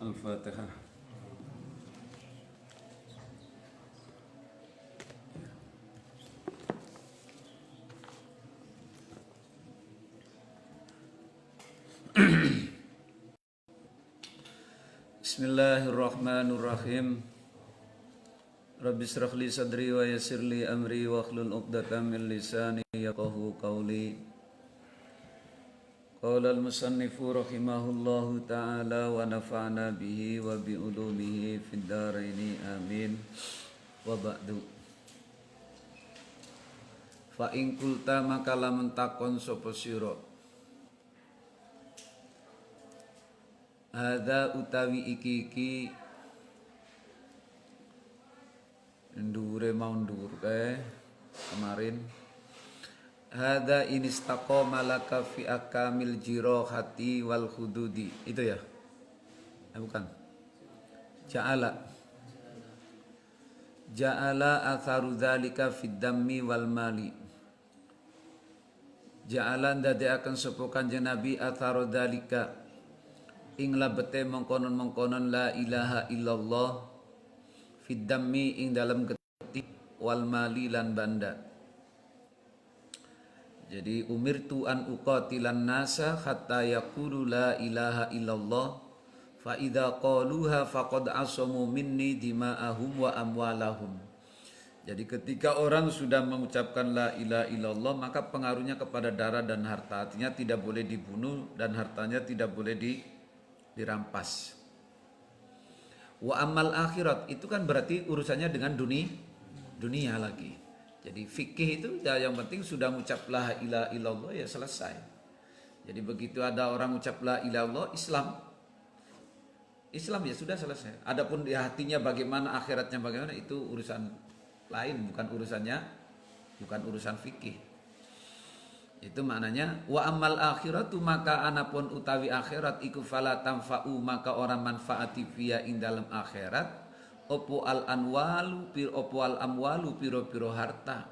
Al-Fatihah. Bismillahirrahmanirrahim. Rabbi shrah li sadri wa yassir li amri wa hlul 'uqdatam min lisani yafqahu qawli. Qala al-musannifu rahimahullahu ta'ala wa nafa'na bihi wa bi ulumihi fid dharaini amin. Wa ba'du. Fa in qulta maka lamun takon sapa sira, hadza utawi iki ndure mau ndur kae kemarin. Hadza in istaqama laka fi akamil jirahati wal hududi. Itu ya? Bukan. Ja'ala atharu dzalika fid dammi wal mali. Ja'ala ndadekaken sapa Kanjeng Nabi atharu dzalika ing labete mengkonon-mengkonon la ilaha illallah fid dammi ing dalam getih wal mali lan banda. Jadi umirtu an uqatilan nasa hatta yaqulu la ilaha illallah fa idza qaluha faqad asamu minni dima'ahum wa amwalahum. Jadi ketika orang sudah mengucapkan la ilaha illallah maka pengaruhnya kepada darah dan harta. Artinya tidak boleh dibunuh dan hartanya tidak boleh dirampas. Wa amal akhirat itu kan berarti urusannya dengan dunia lagi. Jadi fikih itu ya yang penting sudah mengucap la ilaha illallah ya selesai. Jadi begitu ada orang mengucap la ilaha illallah Islam ya sudah selesai. Adapun di hatinya bagaimana, akhiratnya bagaimana itu urusan lain, bukan urusan fikih. Itu maknanya wa amal akhiratu maka anapun utawi akhirat iku fala tanfa'u maka orang manfaati fiya ing dalam akhirat opo al amwalu piro harta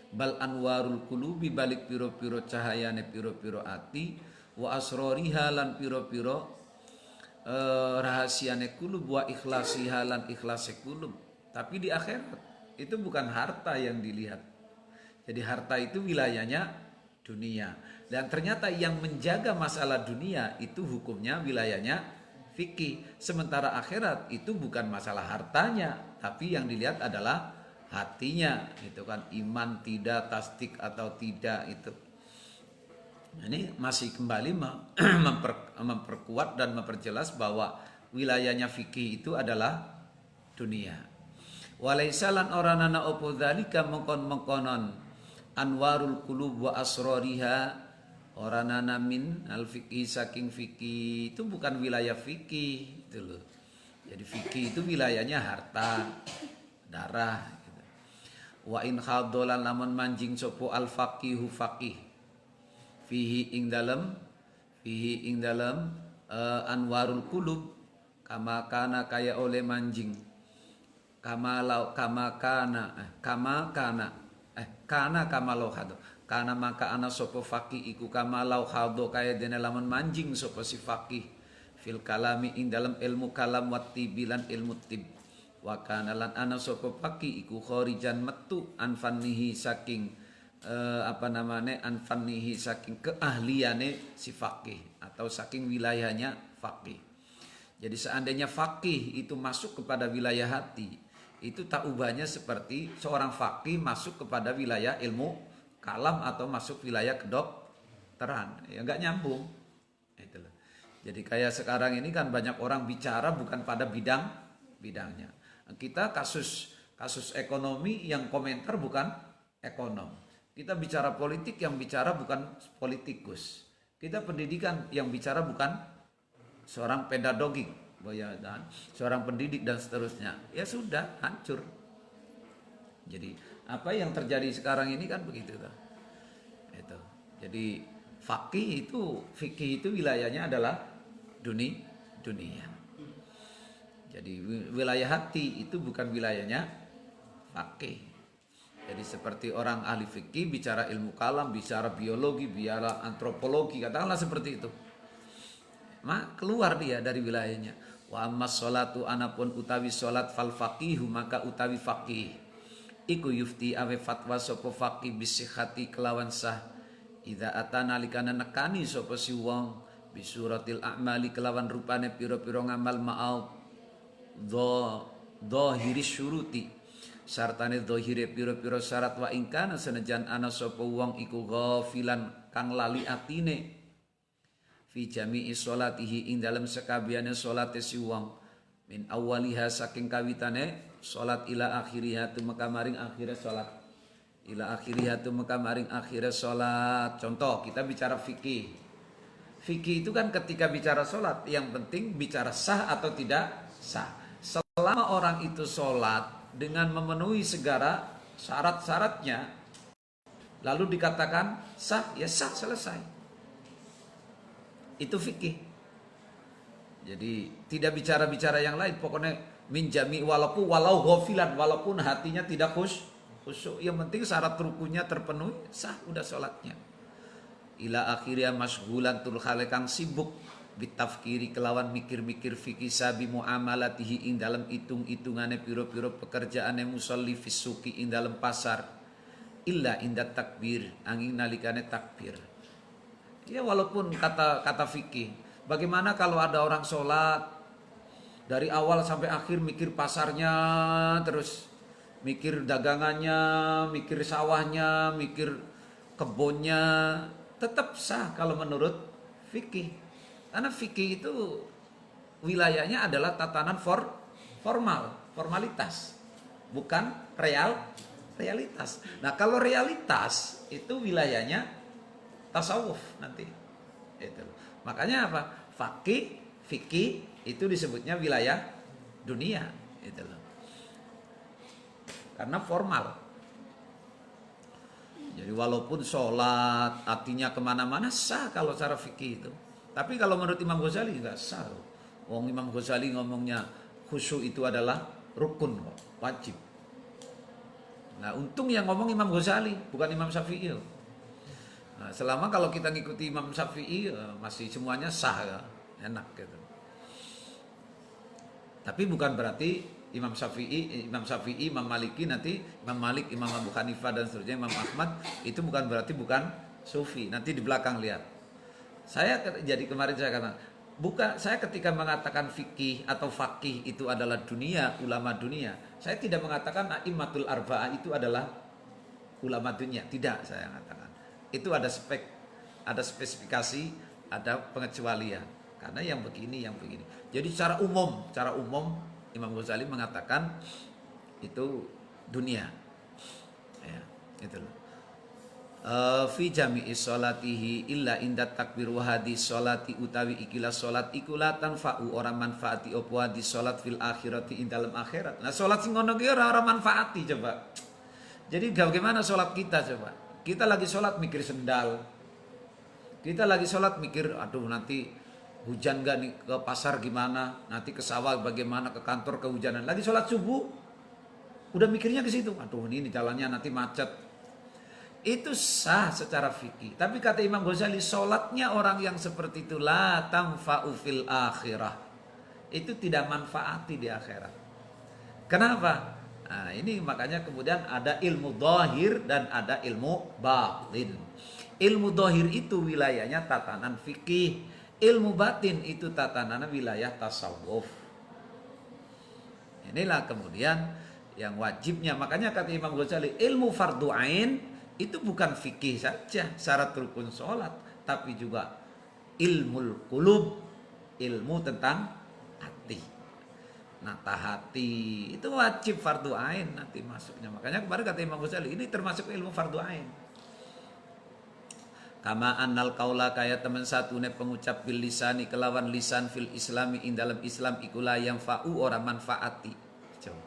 bal anwarul qulubi balik piro cahayane piro ati wa asroriha lan piro rahasiane kulub wa ikhlasiha lan ikhlase kulub. Tapi di akhirat itu bukan harta yang dilihat. Jadi harta itu wilayahnya dunia. Dan ternyata yang menjaga masalah dunia itu hukumnya wilayahnya fikih. Sementara akhirat itu bukan masalah hartanya, tapi yang dilihat adalah hatinya. Itu kan iman tidak, tasdik atau tidak itu. Ini masih kembali memperkuat dan memperjelas bahwa wilayahnya fikih itu adalah dunia. Walaisalan oranana opo dzalika mengkonon anwarul qulub wa asroriha oranana min al fikih saking fikih itu bukan wilayah fikih itu loh. Jadi fikih itu wilayahnya harta, darah gitu. Wa in khadolan lamun manjing sopo al faqihu faqih fihi ing dalam anwarul qulub kama kana kaya oleh manjing kama lauhado karena maka ana sopo faqih iku kama lauhado kaya dene lamun manjing sopo si faqih fil kalami ing dalam ilmu kalam wa tibilan ilmu tib wa kana lan ana sopo faqih iku kharijan metu anfannihi saking anfannihi saking keahliane si faqih atau saking wilayahnya faqih. Jadi seandainya faqih itu masuk kepada wilayah hati, itu tak ubahnya seperti seorang faqih masuk kepada wilayah ilmu kalam atau masuk wilayah kedokteran. Ya enggak nyambung. Itulah. Jadi kayak sekarang ini kan banyak orang bicara bukan pada bidangnya. Kita kasus ekonomi yang komentar bukan ekonom. Kita bicara politik yang bicara bukan politikus. Kita pendidikan yang bicara bukan seorang pedagogik, seorang pendidik dan seterusnya. Ya sudah, hancur. Jadi apa yang terjadi sekarang ini kan begitu tuh. Itu. Jadi fikih itu wilayahnya adalah dunia. Jadi wilayah hati itu bukan wilayahnya faqih. Jadi seperti orang ahli fikih bicara ilmu kalam, bicara biologi, bicara antropologi, katakanlah seperti itu. Keluar dia dari wilayahnya. Wa ammas sholatu anapun utawi salat fal faqihu maka utawi faqih iku yufti awe fatwa sapa faqih bisihhati kelawan sah idza atana likana nekani sapa si wong bisuratil a'mali kelawan rupane pira-pira ngamal ma'al dhahiri syuruti sartane dhahire pira-pira syarat wa ingkana senajan ana sapa wong iku ghafilan kang lali atine fi jami'i sholatihi ing dalam sekabehane salate si wong min awwaliha saking kawitane salat ila akhiriha tumeka maring akhire salat ila akhiriha tumeka maring akhire salat. Contoh kita bicara fikih. Fikih itu kan ketika bicara salat yang penting bicara sah atau tidak sah. Selama orang itu salat dengan memenuhi segala syarat-syaratnya lalu dikatakan sah, ya sah, selesai. Itu fikih. Jadi tidak bicara-bicara yang lain, pokoknya minjami walau ghafilan, walaupun hatinya tidak khusyuk, yang penting syarat rukunya terpenuhi, sah udah sholatnya. Ila akhirnya masghulan tul khalekang sibuk bitafkiri kelawan mikir-mikir fikih sabi muamalatihi ing dalam hitung-hitungane piro-piro pekerjaane musolli fisuki ing dalam pasar illa indat takbir angin nalikane takbir. Ya walaupun kata fikih, bagaimana kalau ada orang sholat dari awal sampai akhir mikir pasarnya, terus mikir dagangannya, mikir sawahnya, mikir kebunnya, tetap sah kalau menurut fikih. Karena fikih itu wilayahnya adalah tatanan formalitas, bukan realitas. Nah kalau realitas itu wilayahnya tasawuf nanti. Itu. Makanya apa? Fikih itu disebutnya wilayah dunia. Itu loh. Karena formal. Jadi walaupun sholat artinya kemana-mana sah kalau cara fikih itu. Tapi kalau menurut Imam Ghazali enggak sah. Wong Imam Ghazali ngomongnya khusyuk itu adalah rukun, wajib. Nah untung yang ngomong Imam Ghazali bukan Imam Syafi'i. Nah, selama kalau kita ngikuti Imam Syafi'i masih semuanya sah ya, enak gitu. Tapi bukan berarti Imam Syafi'i, Imam Maliki nanti Imam Malik, Imam Abu Hanifah dan seterusnya, Imam Ahmad itu bukan berarti bukan sufi. Nanti di belakang lihat. Jadi kemarin saya katakan, saya ketika mengatakan fikih atau faqih itu adalah dunia, ulama dunia. Saya tidak mengatakan a'immatul arba'ah itu adalah ulama dunia, tidak saya katakan. Itu ada spesifikasi, ada pengecualian. Karena yang begini. Jadi secara umum Imam Ghazali mengatakan itu dunia. Ya, itu loh. Fi jami'i sholatihi illa indat takbir wa hadis sholati utawi ikilah sholat ikulah tanfa'u orang manfaati opo hadis sholat fil akhirati in dalam akhirat. Nah sholat sing ngono ki ora manfaati coba. Jadi bagaimana sholat kita coba? Kita lagi sholat mikir sendal. Kita lagi sholat mikir, aduh nanti hujan gak nih ke pasar gimana, nanti ke sawah bagaimana, ke kantor kehujanan. Lagi sholat subuh, udah mikirnya ke situ. Aduh ini jalannya nanti macet. Itu sah secara fikih. Tapi kata Imam Ghazali, sholatnya orang yang seperti itu la tanfa'u fil akhirah. Itu tidak manfaati di akhirat. Kenapa? Nah, ini makanya kemudian ada ilmu dhahir dan ada ilmu batin. Ilmu dhahir itu wilayahnya tatanan fikih, ilmu batin itu tatanan wilayah tasawuf. Inilah kemudian yang wajibnya. Makanya kata Imam Ghazali, ilmu fardu ain itu bukan fikih saja syarat rukun sholat, tapi juga ilmu qulub, ilmu tentang hati. Nata hati itu wajib fardu ain nanti masuknya. Makanya kemarin kata Imam Ghazali ini termasuk ilmu fardu ain. Kama annal qaula kaya teman satu ne pengucap bil lisani kelawan lisan fil islami ing dalam Islam ikulah yang fa'u orang manfaati. Coba.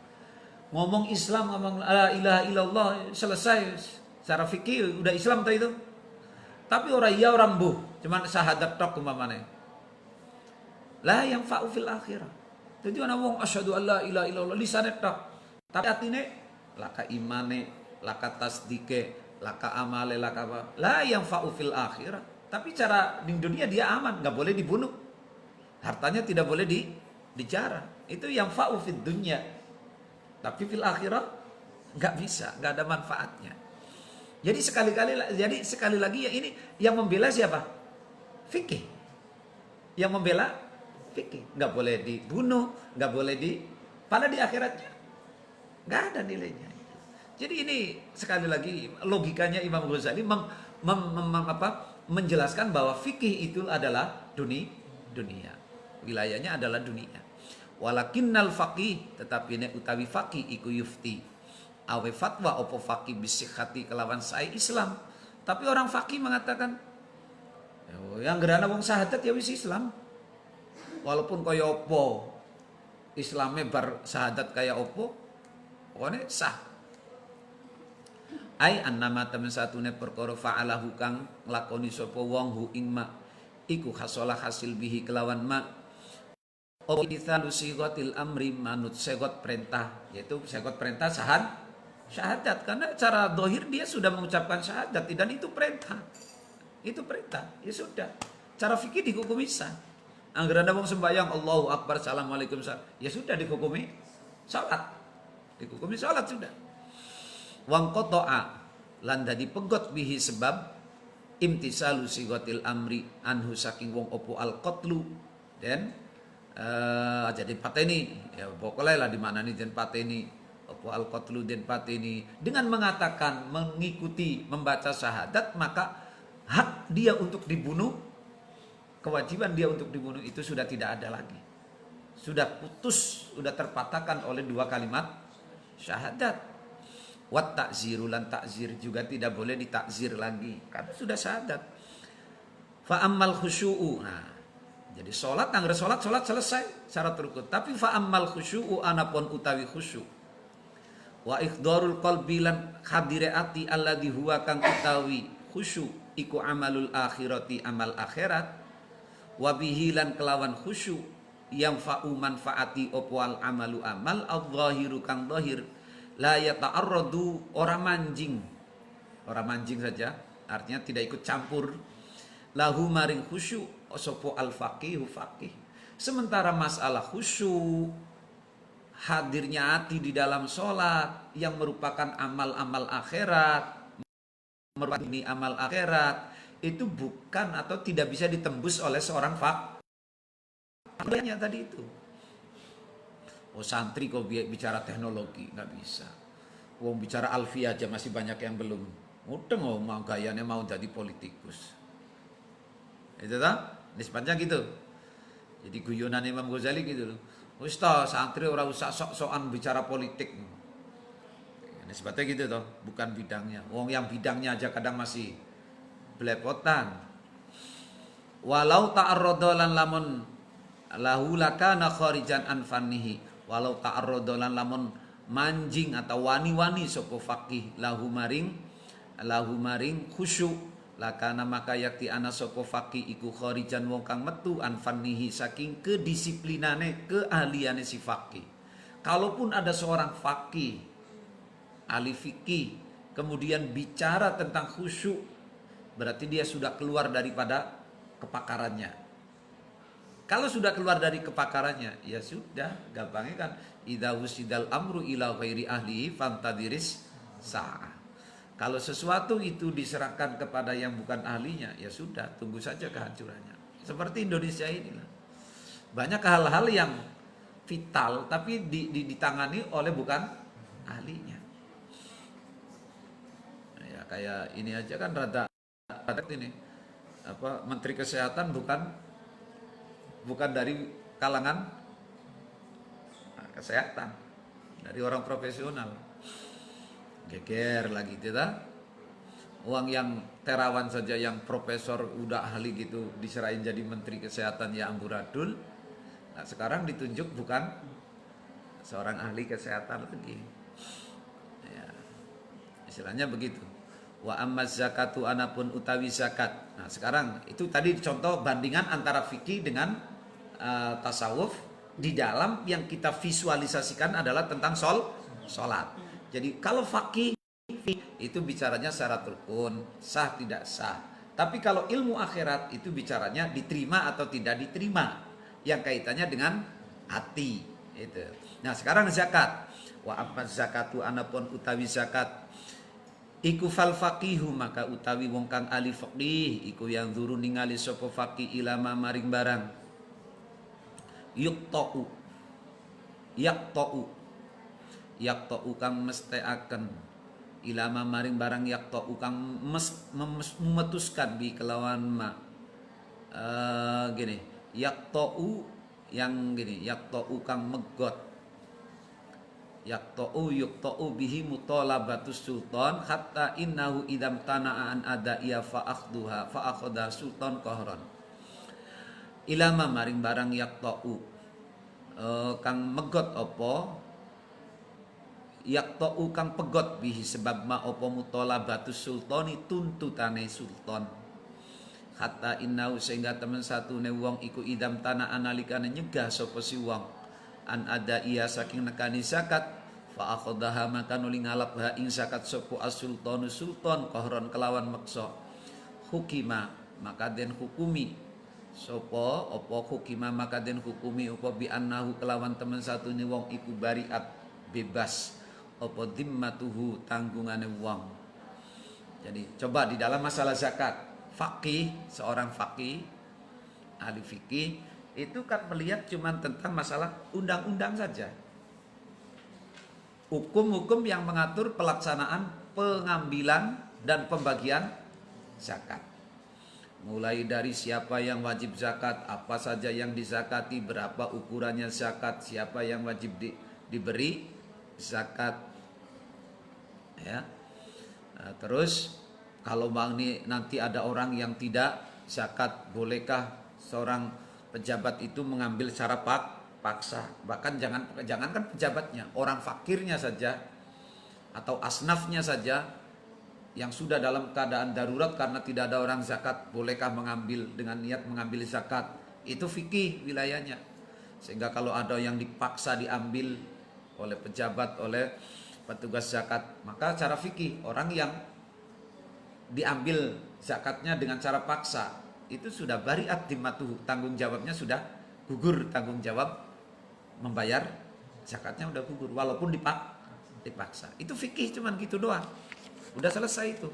Ngomong Islam, ngomong la ilaha illallah selesai secara fikih udah Islam tadi itu. Tapi orang iya orang buh, cuman syahadat tok umpamane. La yang fa'u fil akhirah. Jadi ana wong asyhadu alla ilaha illallah lisane tok. Tapi atine laka imane, laka tasdike, laka amale, laka apa. La yang fa'u fil akhirah. Tapi cara di dunia dia aman, enggak boleh dibunuh. Hartanya tidak boleh dijarah. Itu yang fa'u fid dunya. Tapi fil akhirah nggak bisa, nggak ada manfaatnya. Jadi sekali lagi ya, ini yang membela siapa? Fikih. Yang membela fikih. Nggak boleh dibunuh, nggak boleh pada di akhiratnya nggak ada nilainya. Jadi ini sekali lagi logikanya Imam Ghazali menjelaskan bahwa fikih itu adalah dunia. Wilayahnya adalah dunia. Walakinnal faqih, tetapi nek utawi faqih iku yufti awe fatwa opo faqih bisihati kelawan sae Islam. Tapi orang faqih mengatakan yang gerana wong syahadat ya wis Islam. Walaupun kaya opo Islame bar syahadat kaya opo, pokoknya sah. Ai annama temen satune perkara fa'alahu kang nglakoni sapa wong hu ing ma iku hasolah hasil bihi kelawan ma opo dithalu sigotil amri manut segot perintah, yaitu segot perintah syahadat, karena cara dohir dia sudah mengucapkan syahadat dan itu perintah, ya sudah. Cara fikih dihukumi sah. Anggaran wong sembahyang Allahu Akbar assalamualaikum ya sudah dihukumi salat sudah. Wang qata'a lan dadi pegot bihi sebab imtisalu sigotil amri anhu saking wong opo al qatlu dan jadi pateni ya pokoknya lah di mana nih den pateni opo al qatlu den pateni dengan mengatakan mengikuti membaca syahadat, maka hak dia untuk dibunuh, kewajiban dia untuk dibunuh itu sudah tidak ada lagi, sudah putus, sudah terpatahkan oleh dua kalimat syahadat. Wat takziru lan takzir juga tidak boleh ditakzir lagi karena sudah syahadat. Fa ammal khusyu'u, nah jadi sholat selesai syarat rukun. Tapi fa ammal khusyu'u anapun utawi khusyuk wa ikhdarul qalbi lan hadire ati alladhi huwa kang utawi khusyuk iku amalul akhirati amal akhirat wa bihi lan kelawan khusyuk yang fa'u manfaati opo al amalu amal adh-dhahiru kang dhahir la yata'arradu orang manjing saja, artinya tidak ikut campur lahu maring khusyuk sopo al faqihu faqih. Sementara masalah khusyuk hadirnya hati di dalam sholat yang merupakan amal-amal akhirat, merupakan amal akhirat itu bukan atau tidak bisa ditembus oleh seorang faqih tadi itu. Oh santri kok bicara teknologi nggak bisa. Wong bicara alfiyah aja masih banyak yang belum. Udah mau gayanya mau jadi politikus. Itu tak? Nisbatnya gitu. Jadi guyonan Imam Ghazali gitu loh. Ustaz santri ora usah sok-sokan bicara politik. Nisbatnya gitu toh, bukan bidangnya. Wong yang bidangnya aja kadang masih belepotan. Walau ta'arrada lan lamun lahu lakana kharijan an fannihi. Walau ta'arrodolan lamun manjing atau wani-wani sopo faqih lahu maring khusyuk lakana maka yakti ana sopo faqih iku kharijan wong kang metu an fannihi saking kedisiplinane keahliane si faqih. Kalaupun ada seorang faqih ahli fikih kemudian bicara tentang khusyuk, berarti dia sudah keluar daripada kepakarannya. Kalau sudah keluar dari kepakarannya, ya sudah, gampangnya kan idza wusidal amru ila ghairi ahlihi fantadiris sa'ah. Kalau sesuatu itu diserahkan kepada yang bukan ahlinya, ya sudah, tunggu saja kehancurannya. Seperti Indonesia inilah. Banyak hal-hal yang vital tapi ditangani oleh bukan ahlinya. Ya kayak ini aja kan rada ini Menteri Kesehatan bukan dari kalangan kesehatan, dari orang profesional. Geger lagi tidak. Uang yang terawan saja yang profesor udah ahli gitu diserahin jadi menteri kesehatan ya amburadul. Nah, sekarang ditunjuk bukan seorang ahli kesehatan lagi. Ya, istilahnya begitu. Wa ammaz zakatu anapun utawi zakat. Nah, sekarang itu tadi contoh bandingan antara fikih dengan tasawuf di dalam yang kita visualisasikan adalah tentang sholat. Jadi kalau fakih itu bicaranya syarat rukun, sah tidak sah. Tapi kalau ilmu akhirat itu bicaranya diterima atau tidak diterima, yang kaitannya dengan hati itu. Nah sekarang zakat. Wa amma zakatu anapun utawi zakat iku fal faqihu maka utawi wong kang ahli faqih iku yang zuru ningali sapa faqih ilama maring barang yuqta'u yaqta'u kang mesteaken ilama maring barang yaqta'u kang memutuskan bi kelawan ma gini yaqta'u yang gini yaqta'u kang megot yuqta'u bihi mutalabatus sultan hatta innahu idam tana'an ada iya fa akhadha sultan qahran ilama maring barang yaqta'u kang megot apa yaqta'u kang pegot bihi sebab ma apa mutalabatus sultani tuntutane sultan hatta innahu sehingga temen satune wong iku idam tana'an nalikane nyegah sapa si wong an ada iya saking nekani zakat fa akhadha maka nuli ngalap ha ing zakat sapa as-sultanu sultan qahron kelawan maksa hukima maka den hukumi sapa apa hukima maka den hukumi apa bi annahu kelawan temen satune wong iku bariat bebas apa dimmatuhu tanggungane wong. Jadi coba di dalam masalah zakat faqih seorang faqih ahli fikih itu kan melihat cuma tentang masalah undang-undang saja. Hukum-hukum yang mengatur pelaksanaan pengambilan dan pembagian zakat. Mulai dari siapa yang wajib zakat, apa saja yang dizakati, berapa ukurannya zakat, siapa yang wajib diberi zakat. Ya. Nah, terus kalau nanti ada orang yang tidak zakat, bolehkah seorang pejabat itu mengambil secara paksa? Bahkan jangankan pejabatnya, orang fakirnya saja atau asnafnya saja yang sudah dalam keadaan darurat karena tidak ada orang zakat, bolehkah mengambil dengan niat mengambil zakat? Itu fikih wilayahnya. Sehingga kalau ada yang dipaksa diambil oleh pejabat, oleh petugas zakat, maka cara fikih orang yang diambil zakatnya dengan cara paksa itu sudah bariat dimatuh, tanggung jawabnya sudah gugur, tanggung jawab membayar zakatnya udah gugur walaupun dipaksa. Itu fikih cuman gitu doang. Udah selesai itu.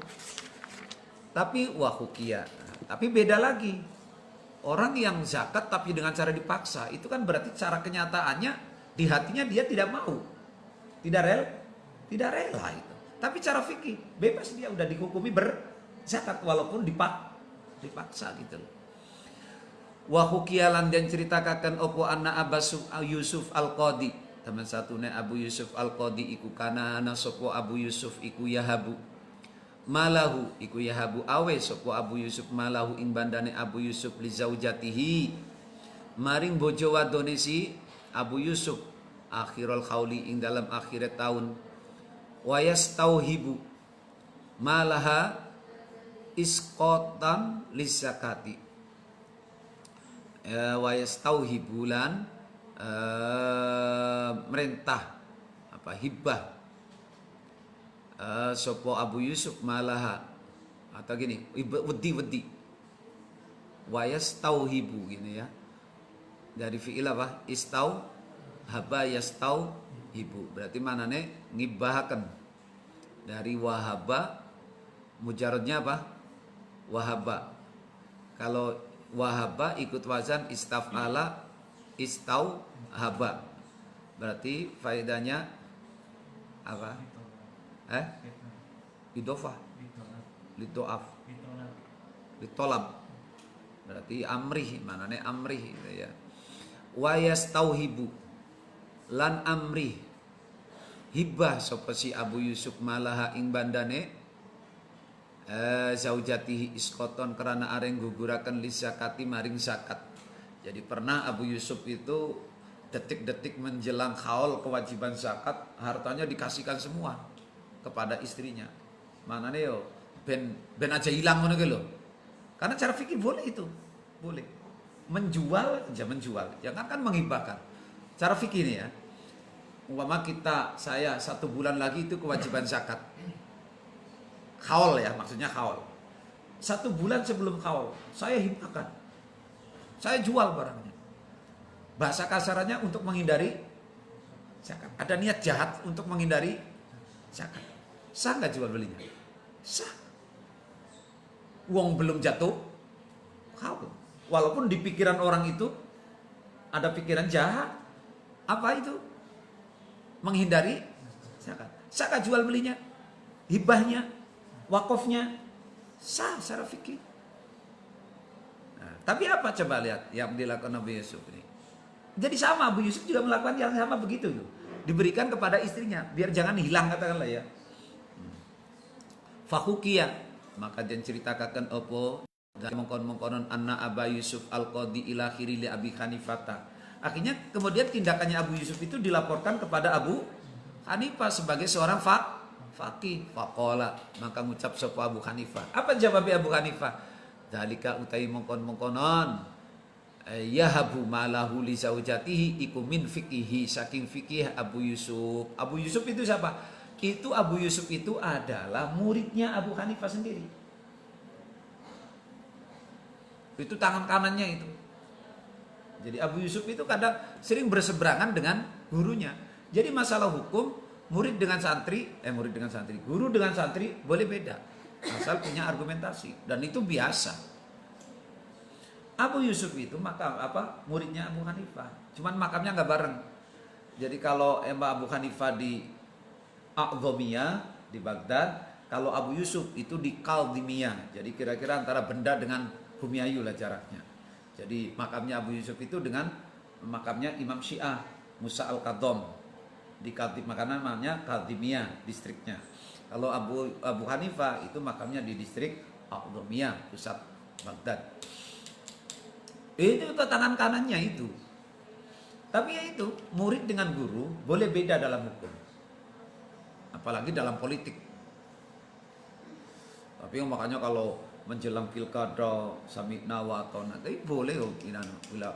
Tapi wahukia. Tapi beda lagi. Orang yang zakat tapi dengan cara dipaksa itu kan berarti cara kenyataannya di hatinya dia tidak mau. Tidak rela itu. Tapi cara fikih bebas dia udah dihukumi berzakat walaupun dipaksa gitu loh. Wa hukiyalan dan ceritakan opo anna Abbas Yusuf Al-Qadi teman satune Abu Yusuf Al-Qadi iku kana ana sapa Abu Yusuf iku yahabu malahu iku yahabu awe sapa Abu Yusuf malahu ing bandane Abu Yusuf li zaujatihi maring bojo wadone si Abu Yusuf akhirul khauli ing dalam akhirat tahun wa yastauhibu malaha isqatan lizakati wa yastauhibulan merintah apa hibah sopo Abu Yusuf malaha atau gini wedi wa yastauhibu gini ya dari fi'il apa istau haba yastauhibu berarti manane ngibahaken dari wahaba mujaradnya apa wahaba. Kalau wahaba ikut wazan istaf'ala istauhaba berarti faedahnya apa idofah lidoaf litolab berarti amrih manane amrih gitu ya. Wa yastauhibu lan amrih hibah sapa si Abu Yusuf malaha ing bandane zaujatihi iskoton karena areng gugurakan li zakati maring zakat. Jadi pernah Abu Yusuf itu detik-detik menjelang haul kewajiban zakat hartanya dikasihkan semua kepada istrinya. Manane yo ben aja hilang ngono ki lho. Karena cara fikih boleh itu. Boleh. Menjual aja menjual. Jangan kan menghibahkan. Cara fikih ini ya. Umpama saya 1 bulan lagi itu kewajiban zakat. Haul ya, maksudnya haul. 1 bulan sebelum haul, saya hibahkan. Saya jual barangnya. Bahasa kasarannya untuk menghindari zakat. Ada niat jahat untuk menghindari zakat. Sah nggak jual belinya? Sah. Wong belum jatuh, kau. Walaupun di pikiran orang itu ada pikiran jahat. Apa itu? Menghindari zakat. Sah nggak jual belinya? Hibahnya, wakofnya, sah secara fikih. Nah, tapi apa coba lihat yang dilakukan Abu Yusuf ini? Jadi sama, Abu Yusuf juga melakukan yang sama begitu tuh. Diberikan kepada istrinya biar jangan hilang katakanlah ya. Fahukia, maka dia ceritakan opo dan mengkon-mengkonon anna Aba Yusuf al-Qadi ila khiri li Abi Hanifata. Akhirnya kemudian tindakannya Abu Yusuf itu dilaporkan kepada Abu Hanifah sebagai seorang faqih. Faqala, maka ngucap sapa Abu Hanifah. Apa jawab Abu Hanifah? Dalika utai mengkon-mengkonon yahabu malahu li zaujatihi iku min fikihi, saking fikih Abu Yusuf. Abu Yusuf itu siapa? Itu Abu Yusuf itu adalah muridnya Abu Hanifah sendiri. Itu tangan kanannya itu. Jadi Abu Yusuf itu kadang sering berseberangan dengan gurunya. Jadi masalah hukum murid dengan santri, guru dengan santri boleh beda. Asal punya argumentasi dan itu biasa. Abu Yusuf itu makam muridnya Abu Hanifah. Cuman makamnya nggak bareng. Jadi kalau Abu Hanifah di A'dhamiyah di Baghdad, kalau Abu Yusuf itu di Kaldimiyah. Jadi kira-kira antara Benda dengan Bumiayu lah jaraknya. Jadi makamnya Abu Yusuf itu dengan makamnya Imam Syiah Musa al-Kadham di Kaldim, namanya Kaldimiyah distriknya. Kalau Abu Hanifah itu makamnya di distrik A'dhamiyah pusat Baghdad. Itu tangan kanannya itu. Tapi ya itu murid dengan guru boleh beda dalam hukum. Apalagi dalam politik. Tapi makanya kalau menjelang pilkada sami'na wa ata'na, tapi boleh kok bila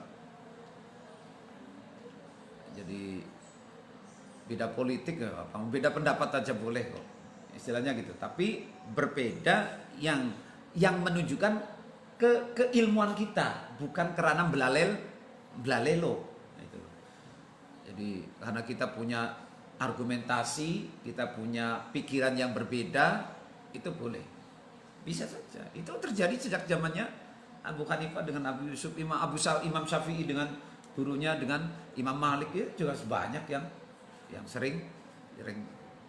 jadi beda politik apa beda pendapat aja boleh kok. Istilahnya gitu. Tapi berbeda yang menunjukkan keilmuan kita, bukan karena belalelo. Itu. Jadi karena kita punya argumentasi, kita punya pikiran yang berbeda, itu boleh. Bisa saja. Itu terjadi sejak zamannya Abu Hanifah dengan Abu Yusuf, Imam Syafi'i dengan gurunya, dengan Imam Malik, ya juga banyak yang sering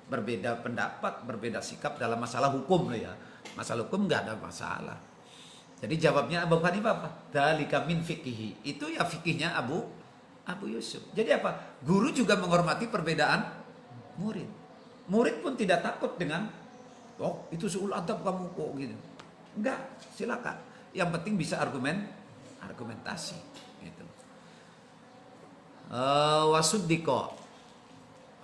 berbeda pendapat, berbeda sikap dalam masalah hukum ya. Masalah hukum nggak ada masalah. Jadi jawabnya Abu Hanifah apa? Dalika min fikihi. Itu ya fikihnya Abu Yusuf. Jadi apa? Guru juga menghormati perbedaan murid. Murid pun tidak takut dengan, oh itu suul adab kamu kok gitu. Enggak, silakan. Yang penting bisa argumentasi. Gitu. Wasuddiko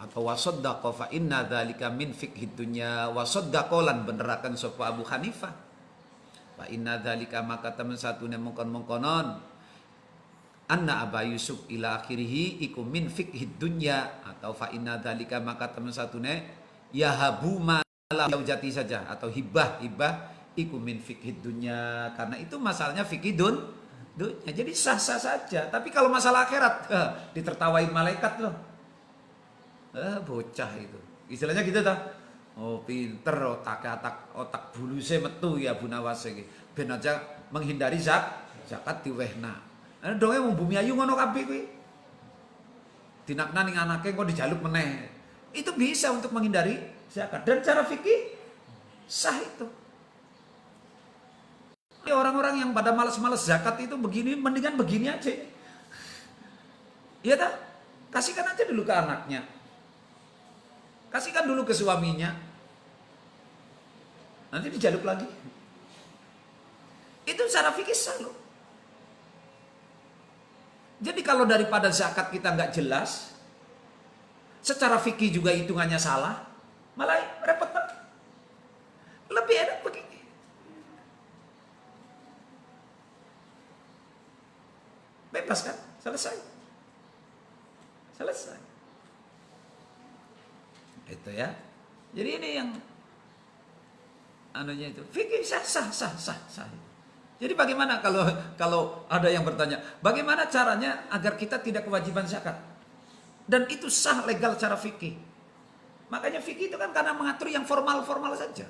atau wasoddaqo fa inna dzalika min fiqhid dunya wasoddaqo lan benerakan sapa Abu Hanifah. Fa inna dzalika maka temen satune mongkon-mongkonon anna Aba Yusuf ila akhirih iku min fiqhid dunya atau fa inna dzalika maka temen satune yahabu ma jati saja atau hibah iku min fiqhid dunya karena itu masalahnya fikih dunya. Jadi sah-sah saja. Tapi kalau masalah akhirat ditertawain malaikat loh. Bocah itu. Istilahnya gitu ta. Oh pinter otak bulusnya metu ya Bu Nawas iki. Ben aja menghindari zakat diwehna. Donge wong Bumiayu ngono kabeh kuwi. Dinakna ning anake kok dijaluk meneh. Itu bisa untuk menghindari zakat dan cara fikih sah itu. Orang-orang yang pada malas-malas zakat itu begini, mendingan begini aja. Iya tak? Kasihkan aja dulu ke anaknya. Kasihkan dulu ke suaminya. Nanti dijaluk lagi. Itu secara fikih sah loh. Jadi kalau daripada zakat kita nggak jelas, secara fikih juga hitungannya salah, malah repot banget. Lebih enak begini. Bebas kan? Selesai. Itu ya. Jadi ini yang anunya itu fikih sah. Jadi bagaimana kalau ada yang bertanya, bagaimana caranya agar kita tidak kewajiban zakat? Dan itu sah legal secara fikih. Makanya fikih itu kan karena mengatur yang formal-formal saja.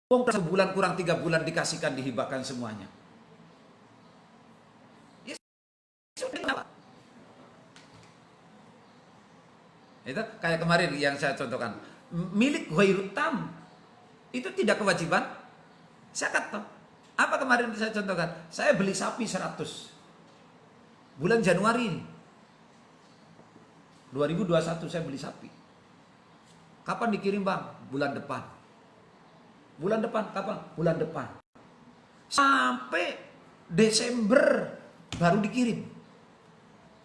Wong sebulan kurang 3 bulan dikasihkan dihibahkan semuanya. Ya sudah. Itu kayak kemarin yang saya contohkan, milik ghairut tam itu tidak kewajiban zakat toh. Apa kemarin saya contohkan? Saya beli sapi 100 bulan Januari ini. 2021 saya beli sapi. Kapan dikirim bang? Bulan depan. Bulan depan kapan? Bulan depan. Sampai Desember baru dikirim.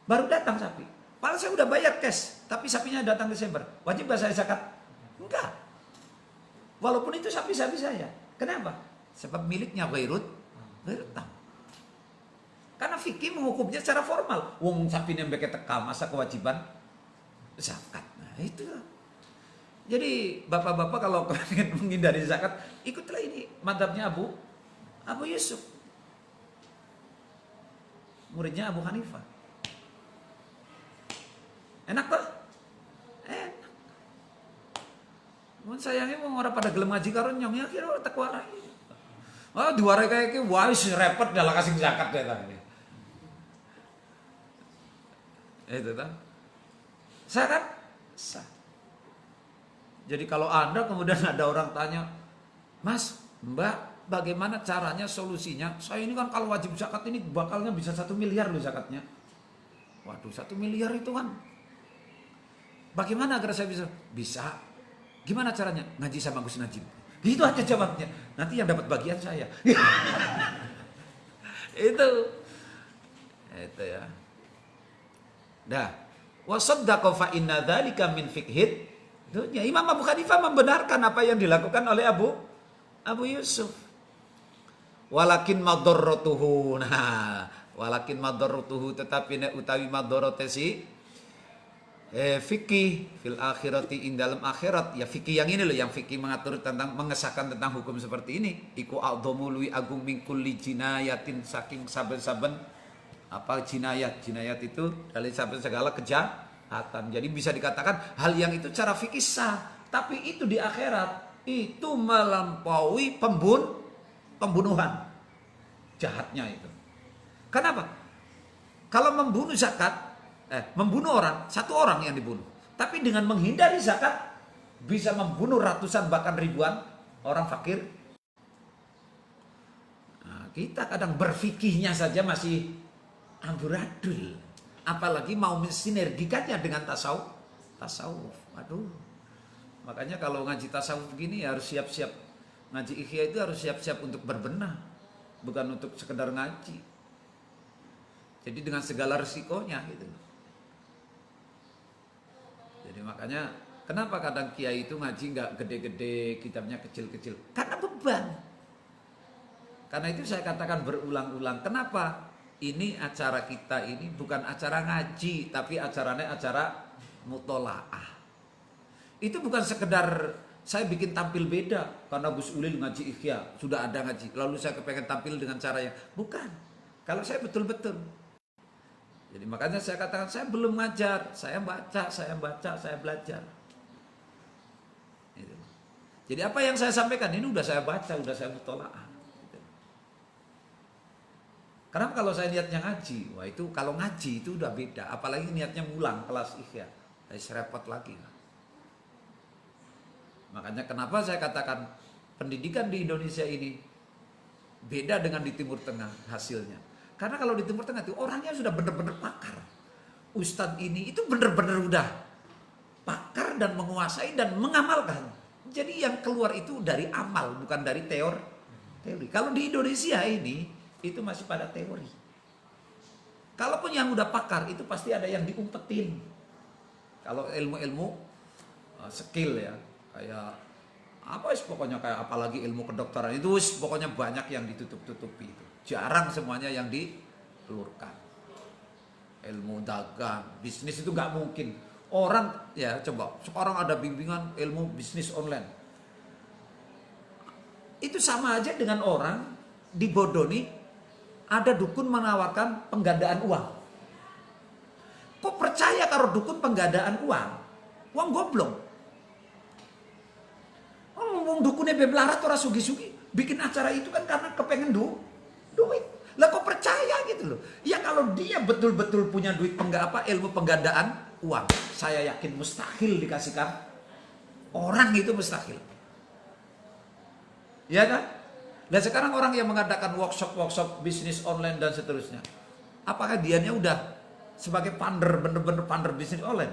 Baru datang sapi. Padahal saya udah bayar cash, tapi sapinya datang Desember. Wajib gak saya zakat? Enggak. Walaupun itu sapi-sapi saya. Kenapa? Sebab miliknya ghairut tam. Karena fikih menghukumnya secara formal. Wong sapi nembeke teka, masa kewajiban zakat. Nah itu. Jadi bapak-bapak kalau ingin menghindari zakat, ikutlah ini madhabnya Abu Yusuf. Muridnya Abu Hanifah. Enak toh? Enak. Mun sayangnya mau orang pada gelem ngaji karo nyong ya kira tak warai. Oh diwarai kayak ki wis repot dalah kasih zakat ya tadi. Itu toh. Sah kan? Sah. Jadi kalau Anda kemudian ada orang tanya, Mas, Mbak, bagaimana caranya solusinya? Saya ini kan kalau wajib zakat ini bakalnya bisa 1 miliar loh zakatnya. Waduh, 1 miliar itu kan. Bagaimana agar saya bisa? Bisa. Gimana caranya? Ngaji sama Gus Najib. Itu aja jawabnya. Nanti yang dapat bagian saya. Itu ya. Dah. Wa saddaqa fa inna dzalika min fiqhid. Ya, Imam Abu Hanifah membenarkan apa yang dilakukan oleh Abu Yusuf. Walakin madarratuhu. Nah, walakin madarratuhu tetapi nek utawi madarrate si fikih fil akhirati ing dalam akhirat, ya fikih yang ini loh, yang fikih mengatur tentang mengesahkan tentang hukum seperti ini. Iku a'dhamu luwi agung min kulli jinayatin, saking saben-saben apa jinayat itu dari saben segala kejahatan. Jadi bisa dikatakan hal yang itu cara fikih sah, tapi itu di akhirat itu melampaui pembunuhan jahatnya itu. Kenapa? Kalau membunuh zakat, membunuh orang, 1 orang yang dibunuh, tapi dengan menghindari zakat bisa membunuh ratusan bahkan ribuan orang fakir. Nah, kita kadang berfikihnya saja masih amburadul, apalagi mau mensinergikannya dengan tasawuf. Aduh, makanya kalau ngaji tasawuf begini harus siap-siap. Ngaji ikhya itu harus siap-siap untuk berbenah, bukan untuk sekedar ngaji. Jadi dengan segala resikonya gitu. Jadi makanya kenapa kadang kiai itu ngaji nggak gede-gede, kitabnya kecil-kecil? Karena beban. Karena itu saya katakan berulang-ulang. Kenapa? Ini acara kita ini bukan acara ngaji, tapi acaranya acara mutolaah. Itu bukan sekedar saya bikin tampil beda karena Gus Ulil ngaji ikhya, sudah ada ngaji. Lalu saya kepengen tampil dengan cara yang bukan. Kalau saya betul-betul. Jadi makanya saya katakan saya belum ngajar, saya baca, saya belajar. Gitu. Jadi apa yang saya sampaikan ini udah saya baca, udah saya mutolaah. Gitu. Karena kalau saya niatnya ngaji, wah itu kalau ngaji itu udah beda. Apalagi niatnya ngulang kelas ikhya, saya repot lagi. Makanya kenapa saya katakan pendidikan di Indonesia ini beda dengan di Timur Tengah hasilnya. Karena kalau di Timur Tengah itu orangnya sudah benar-benar pakar. Ustadz ini itu benar-benar udah pakar dan menguasai dan mengamalkan. Jadi yang keluar itu dari amal, bukan dari teori. Kalau di Indonesia ini itu masih pada teori. Kalaupun yang udah pakar itu pasti ada yang diumpetin. Kalau ilmu-ilmu skill ya, kayak apa sih pokoknya, kayak apalagi ilmu kedokteran itu pokoknya banyak yang ditutup-tutupi itu. Jarang semuanya yang ditelurkan. Ilmu dagang, bisnis itu nggak mungkin. Orang ya coba sekarang ada bimbingan ilmu bisnis online. Itu sama aja dengan orang di Bodo nih ada dukun menawarkan penggandaan uang. Kok percaya kalau dukun penggandaan uang? Uang goblok. Ngomong dukunnya bebelarat orang sugi-sugi bikin acara itu kan karena kepengen duit. Lah kok percaya gitu loh. Ya kalau dia betul-betul punya duit ilmu penggandaan uang, saya yakin mustahil dikasihkan orang, itu mustahil. Ya kan? Dan sekarang orang yang mengadakan workshop bisnis online dan seterusnya, apakah dianya udah sebagai funder, bener-bener funder bisnis online?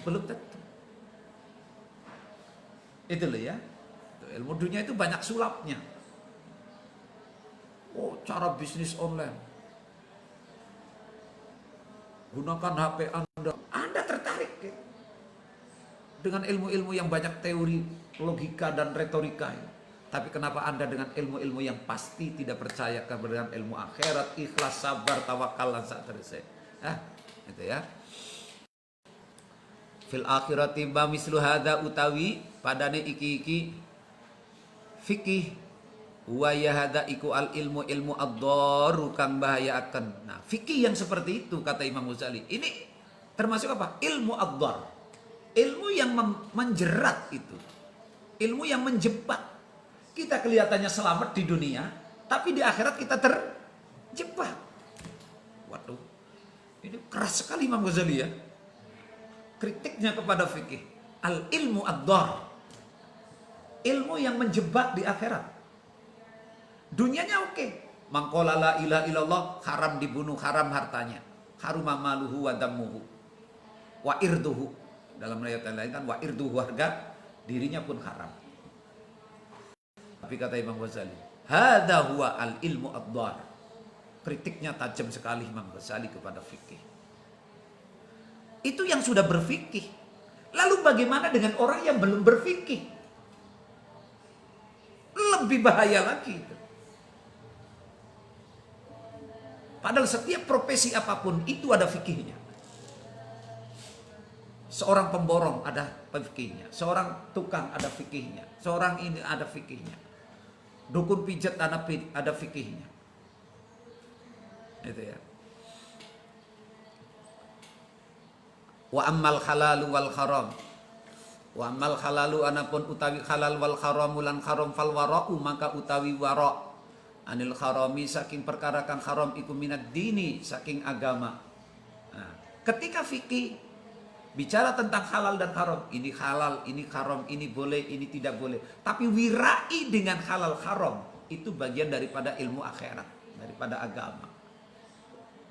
Belum tentu. Itu loh ya. Ilmu dunia itu banyak sulapnya. Oh, cara bisnis online. Gunakan HP Anda. Anda tertarik ya? Dengan ilmu-ilmu yang banyak teori, logika dan retorika ya. Tapi kenapa Anda dengan ilmu-ilmu yang pasti tidak percaya keberadaan ilmu akhirat, ikhlas, sabar, tawakal dan seterusnya. Itu ya. Fil akhirati ba mislu hadza utawi padane iki fikih wa ya hadza iku al ilmu ad-darru kang bahayaaken. Nah, fikih yang seperti itu kata Imam Ghazali. Ini termasuk apa? Ilmu ad-dar. Ilmu yang menjerat itu. Ilmu yang menjebak. Kita kelihatannya selamat di dunia, tapi di akhirat kita terjebak. Waduh, ini keras sekali Imam Ghazali ya. Kritiknya kepada fikih. Al ilmu ad-dar. Ilmu yang menjebak di akhirat. Dunianya oke. Mangkola la ilaha illallah, haram dibunuh, haram hartanya. Haruma maluhu wa dammuhu. Wa irduhu. Dalam ayat lain kan wa irduhu, harga dirinya pun haram. Tapi kata Imam Ghazali, hadza huwa al ilmu ad-dar. Kritiknya tajam sekali Imam Ghazali kepada fikih. Itu yang sudah berfikih. Lalu bagaimana dengan orang yang belum berfikih? Lebih bahaya lagi itu. Padahal setiap profesi apapun itu ada fikihnya. Seorang pemborong ada fikihnya, seorang tukang ada fikihnya, seorang ini ada fikihnya. Dukun pijat ada fikihnya. Itu ya. Wa ammal halalu wal haram. Wa ammal halalu anapun utawi halal wal haramu lan haram fal wara'u maka utawi wara' anil harami saking perkara kang haram iku minad dini saking agama. Nah, ketika fikih bicara tentang halal dan haram, ini halal, ini haram, ini boleh, ini tidak boleh. Tapi wirai dengan halal haram itu bagian daripada ilmu akhirat, daripada agama.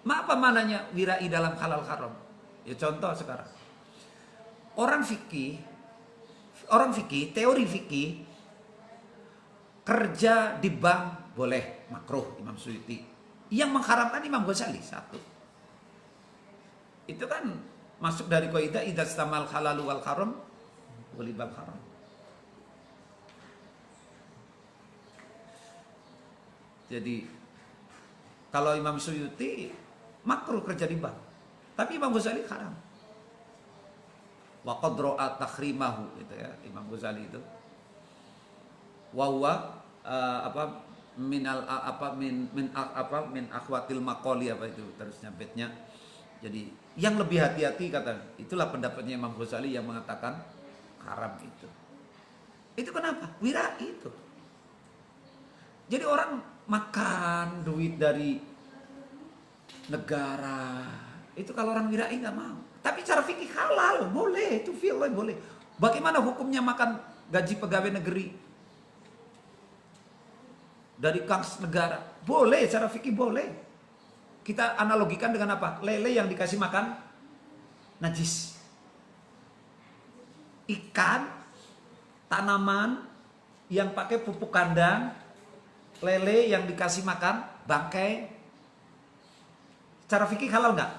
Apa mananya wirai dalam halal haram? Ya contoh sekarang. Orang fikih, teori fikih, kerja di bank boleh, makruh Imam Suyuti. Yang mengharamkan Imam Ghazali satu. Itu kan masuk dari kaidah idza istamal halalu wal haram walibal haram. Jadi kalau Imam Suyuti makruh kerja di bank, tapi Imam Ghazali haram. Wa qad ra'a tahrimahu gitu ya Imam Ghazali itu. Wa huwa min akhwatil maqali apa itu terusnya baitnya. Jadi yang lebih hati-hati kata, itulah pendapatnya Imam Ghazali yang mengatakan haram itu. Itu kenapa? Wirai itu. Jadi orang makan duit dari negara, itu kalau orang wirai nggak mau. Tapi cara fikih halal, boleh, itu boleh. Bagaimana hukumnya makan gaji pegawai negeri dari kas negara? Boleh, cara fikih boleh. Kita analogikan dengan apa? Lele yang dikasih makan najis. Ikan, tanaman yang pakai pupuk kandang, lele yang dikasih makan bangkai. Cara fikih halal nggak?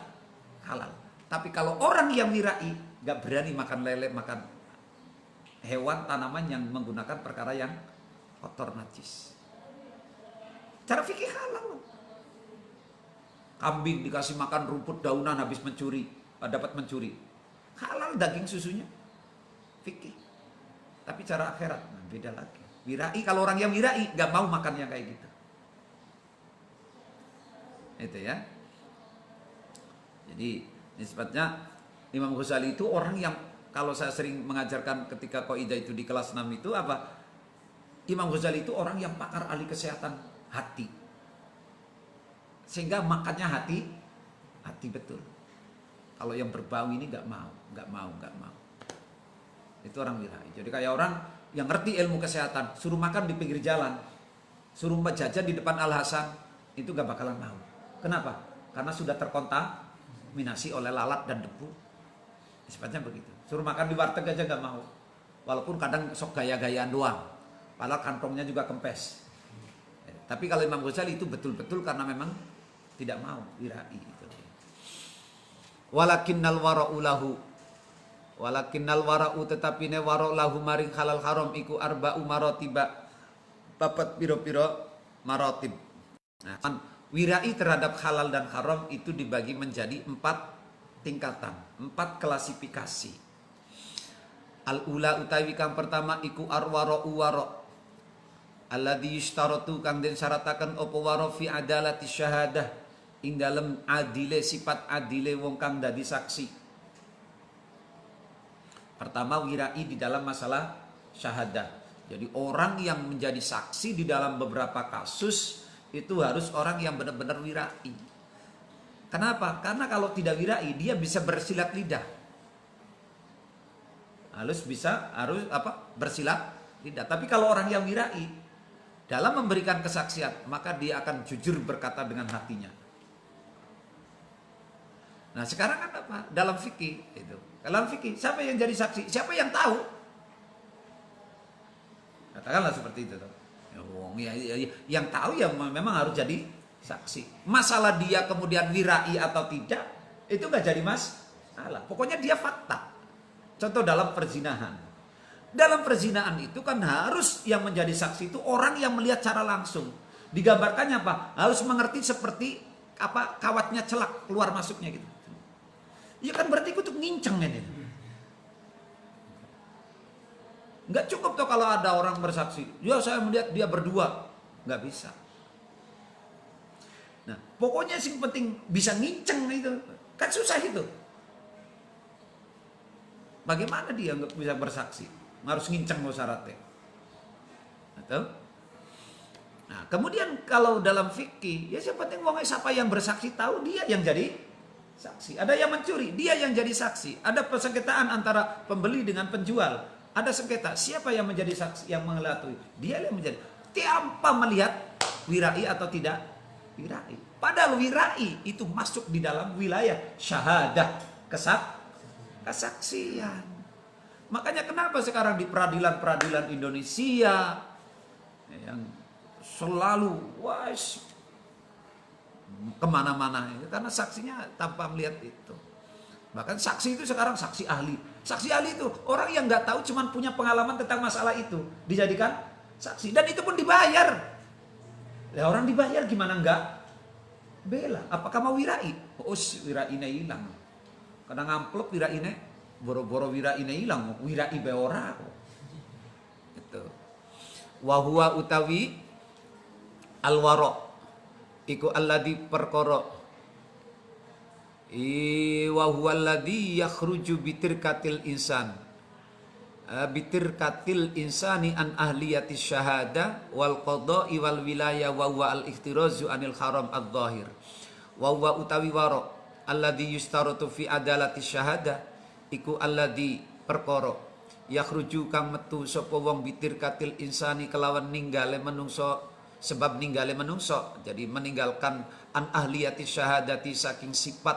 Halal. Tapi kalau orang yang wirai nggak berani makan lele, makan hewan, tanaman yang menggunakan perkara yang kotor najis. Cara fikih halal. Kambing dikasih makan rumput daunan habis dapat mencuri. Halal daging susunya. Fikih. Tapi cara akhirat beda lagi. Wirai, kalau orang yang wirai nggak mau makan yang kayak gitu. Itu ya. Jadi nisbatnya Imam Ghazali itu orang yang, kalau saya sering mengajarkan ketika kaidah itu di kelas 6 itu apa? Imam Ghazali itu orang yang pakar ahli kesehatan hati. Sehingga makannya hati betul. Kalau yang berbau ini nggak mau. Itu orang wirai. Jadi kayak orang yang ngerti ilmu kesehatan, suruh makan di pinggir jalan, suruh jajan di depan Al Hasan, itu nggak bakalan mau. Kenapa? Karena sudah terkontaminasi oleh lalat dan debu. Sifatnya begitu. Suruh makan di warteg aja nggak mau. Walaupun kadang sok gaya-gayaan doang. Padahal kantongnya juga kempes. Tapi kalau Imam Ghazali itu betul-betul karena memang tidak mau wirai itu. Walakinnal wara'u lahu. Walakinnal wara'u tetapi ne wara' lahu maring halal haram iku arba'u maratiba. Papat piro-piro maratib. Nah, wirai terhadap halal dan haram itu dibagi menjadi 4 tingkatan, 4 klasifikasi. Al-ula utawi kang pertama iku arwara'u wara'. Alladzi yustaratu kang den syarataken apa wara fi adalati syahadah ing dalem adile sifat adile wong kang dadi saksi. Pertama wirai di dalam masalah syahadah. Jadi orang yang menjadi saksi di dalam beberapa kasus itu harus orang yang benar-benar wirai. Kenapa? Karena kalau tidak wirai dia bisa bersilat lidah. Harus bersilat lidah. Tapi kalau orang yang wirai dalam memberikan kesaksian, maka dia akan jujur berkata dengan hatinya. Nah sekarang kan apa? Dalam fikih itu. Dalam fikih, siapa yang jadi saksi? Siapa yang tahu? Katakanlah seperti itu. Yang tahu ya memang harus jadi saksi. Masalah dia kemudian wirai atau tidak, itu gak jadi masalah. Pokoknya dia fakta. Contoh dalam perzinahan. Dalam perzinahan itu kan harus yang menjadi saksi itu orang yang melihat secara langsung. Digambarkannya apa? Harus mengerti seperti apa kawatnya celak keluar masuknya gitu. Ya kan berarti untuk nginceng ini. Nggak cukup tuh kalau ada orang bersaksi. Ya saya melihat dia berdua. Nggak bisa. Nah pokoknya sing penting bisa nginceng itu. Kan susah itu. Bagaimana dia nggak bisa bersaksi? Harus nginceng lo syaratnya. Atau? Nah kemudian kalau dalam fikih. Ya siapa penting siapa yang bersaksi tahu dia yang jadi saksi. Ada yang mencuri, dia yang jadi saksi. Ada persengketaan antara pembeli dengan penjual. Ada sengketa, siapa yang menjadi saksi, yang mengetahui? Dia yang menjadi. Tanpa melihat wirai atau tidak wirai. Padahal wirai itu masuk di dalam wilayah syahadah, kesaksian. Makanya kenapa sekarang di peradilan-peradilan Indonesia yang selalu kemana-mana karena saksinya tanpa melihat itu. Bahkan saksi itu sekarang saksi ahli. Saksi ahli itu orang yang nggak tahu cuman punya pengalaman tentang masalah itu dijadikan saksi dan itu pun dibayar. Ya orang dibayar gimana nggak bela? Apakah mau wirai? Wiraine hilang. Kadang amplop wiraine boro-boro wiraine hilang. Wirai beora. Itu. Wahwa utawi alwaro. Iku alladhi perkara wa huwa alladhi yakhruju bitirkatil insan bitirkatil insani an ahliyati syahada wal qada'i wal wilaya wa huwa al ikhtirazu anil haram adh-dhahir wa huwa utawi wara alladhi yustaratu fi adalati syahada iku alladhi perkara yakhruju kang metu sapa wong bitirkatil insani kelawan ninggale menungso sebab ninggale menungso, jadi meninggalkan an ahliyati syahadati saking sifat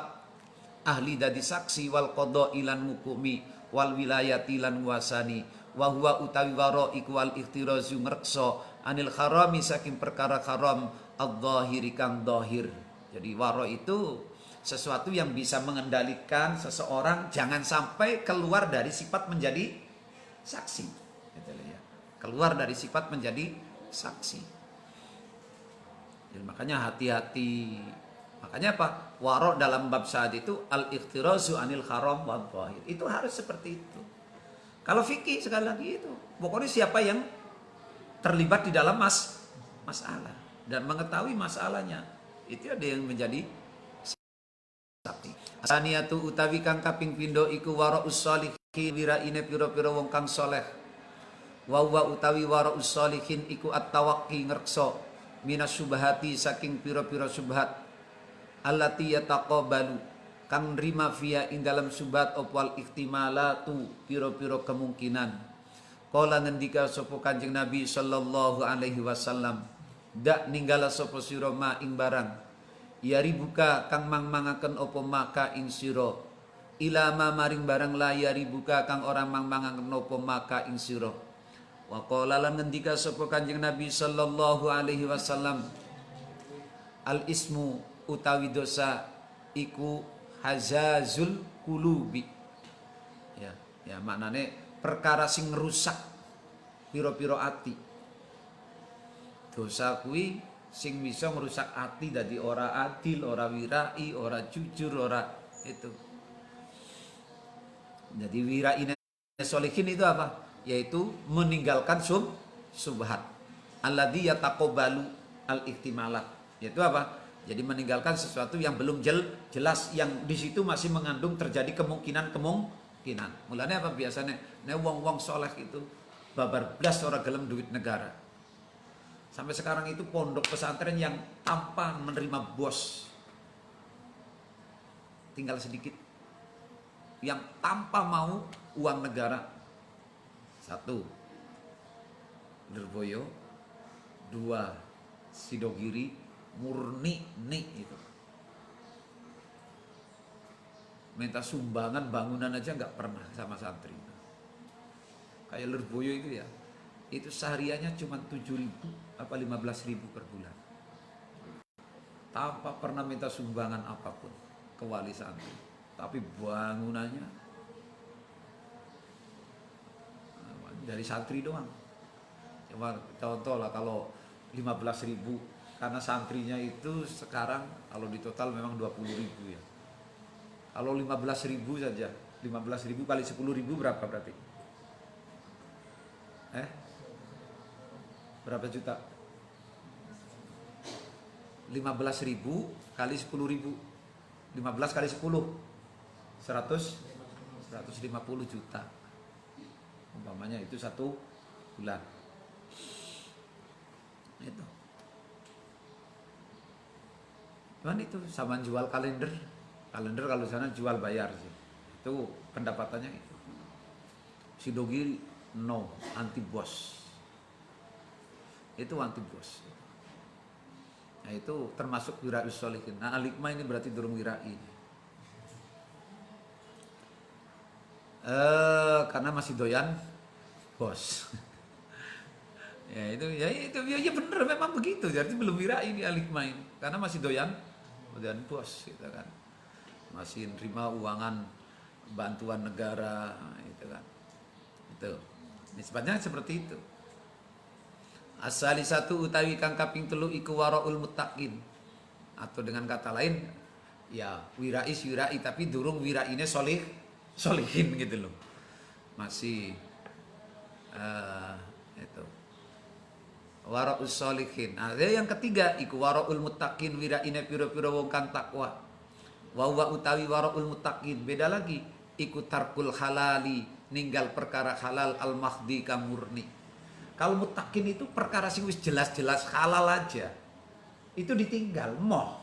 ahli dadi saksi wal qada ilan mukumi wal wilayati lan wasani wa huwa utawi wara iku wal ikhtirazu ngrekso anil harami saking perkara haram adh-dhahiri kang dhahir. Jadi wara itu sesuatu yang bisa mengendalikan seseorang jangan sampai keluar dari sifat menjadi saksi. Keluar dari sifat menjadi saksi. Jadi makanya hati-hati. Makanya apa? Waro dalam bab syahad itu al-ikhtirazu anil haram wa dhahir. Itu harus seperti itu. Kalau fikih sekali lagi itu, pokoknya siapa yang terlibat di dalam masalah dan mengetahui masalahnya. Itu ada yang menjadi sakti. Asaniatu utawi kang kaping pindho iku wara'us sholihin wiraine pira-pira wong kang saleh. Wa utawi wara'us sholihin iku at-tawaqqi ngreksa minas subhati saking pira-pira subhat allati yataqabalu kang nrima fiya ing dalam subhat opwal ihtimalatu pira-pira kemungkinan. Kala ngendika sapa Kanjeng Nabi sallallahu alaihi wasallam, dak ninggala sapa sira ma ing barang yari buka kang mangmangaken apa maka ing sira ilama maring barang la yari buka kang orang mangmangaken apa maka ing sira. Wa qala lan ngendika sapa Kanjeng Nabi sallallahu alaihi wasallam, al ismu utawi dosa iku hazazul kulubi. Ya maknane perkara sing ngerusak piro-piro ati. Dosa kuwi sing bisa ngerusak ati dadi ora adil, ora wirai, ora jujur, ora itu. Jadi wiraine sholihin itu apa? Yaitu meninggalkan subhat. Alladzi yataqabbalu al-ihtimalat. Yaitu apa? Jadi meninggalkan sesuatu yang belum jelas, yang di situ masih mengandung terjadi kemungkinan. Mulanya apa biasanya? Nek wong-wong soleh itu babar blas ora gelem duit negara. Sampai sekarang itu pondok pesantren yang tanpa menerima bos tinggal sedikit. Yang tanpa mau uang negara. 1 Lirboyo, 2 Sidogiri, murni nih itu. Minta sumbangan bangunan aja nggak pernah sama santri. Kayak Lirboyo itu ya, itu sehariannya cuma 7.000 apa 15.000 per bulan. Tanpa pernah minta sumbangan apapun ke wali santri. Tapi bangunannya dari santri doang. Cuma contoh lah kalau 15.000 karena santrinya itu sekarang kalau di total memang 20.000 ya. Kalau 15.000 saja, 15.000 kali 10.000 berapa berarti? Berapa juta? 15.000 kali 10.000. 15 kali 10 150 juta. Umpamanya itu 1 bulan. Itu. Cuman itu sama jual kalender. Kalender kalau sana jual bayar sih. Itu pendapatannya itu. Sidogiri no, anti bos. Itu anti bos. Nah itu termasuk wira'us sholihin. Nah alikma ini berarti durung wirai. Karena masih doyan bos. Ya bener memang begitu. Jadi belum wirai ini alikma ini. Karena masih doyan bos gitu kan. Masih nerima uangan bantuan negara gitu kan. Itu. Nisbatnya seperti itu. Asali satu utawi kang kaping telu iku waraul muttaqin. Atau dengan kata lain ya wirai tapi durung wiraine sholihin gitu loh. Masih itu. Waraul sholihin. Ada yang ketiga iku waraul muttaqin wiraine pira-pira wong kang takwa. Wa utawi waraul muttaqin beda lagi iku tarkul halali ninggal perkara halal al mahdi kang murni. Kalau mutakin itu perkara sing wis jelas-jelas halal aja. Itu ditinggal, moh.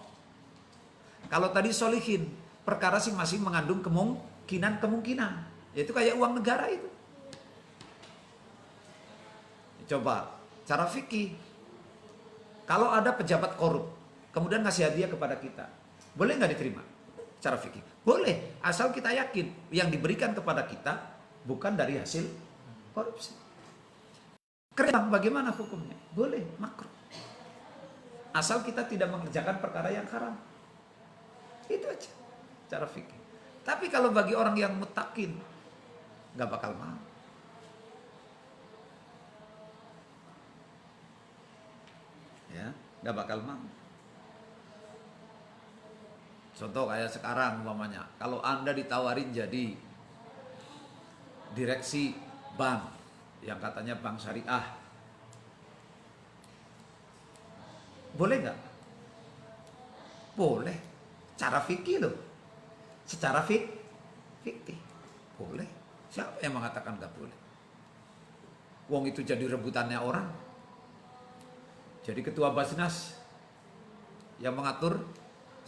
Kalau tadi sholihin, perkara sing masih mengandung kemungkinan. Itu kayak uang negara itu. Coba, cara fikih. Kalau ada pejabat korup, kemudian ngasih hadiah kepada kita, boleh nggak diterima? Cara fikih. Boleh, asal kita yakin yang diberikan kepada kita bukan dari hasil korupsi. Keren, bagaimana hukumnya? Boleh, makruh. Asal kita tidak mengerjakan perkara yang haram. Itu aja cara fikih. Tapi kalau bagi orang yang mutakin, nggak bakal mau. Ya, nggak bakal mau. Contoh kayak sekarang umpamanya, kalau Anda ditawarin jadi direksi bank yang katanya bank syariah, Boleh nggak? Boleh. Cara fikih loh. Secara fikih. Boleh. Siapa yang mengatakan nggak boleh? Wong itu jadi rebutannya orang. Jadi ketua Basnas yang mengatur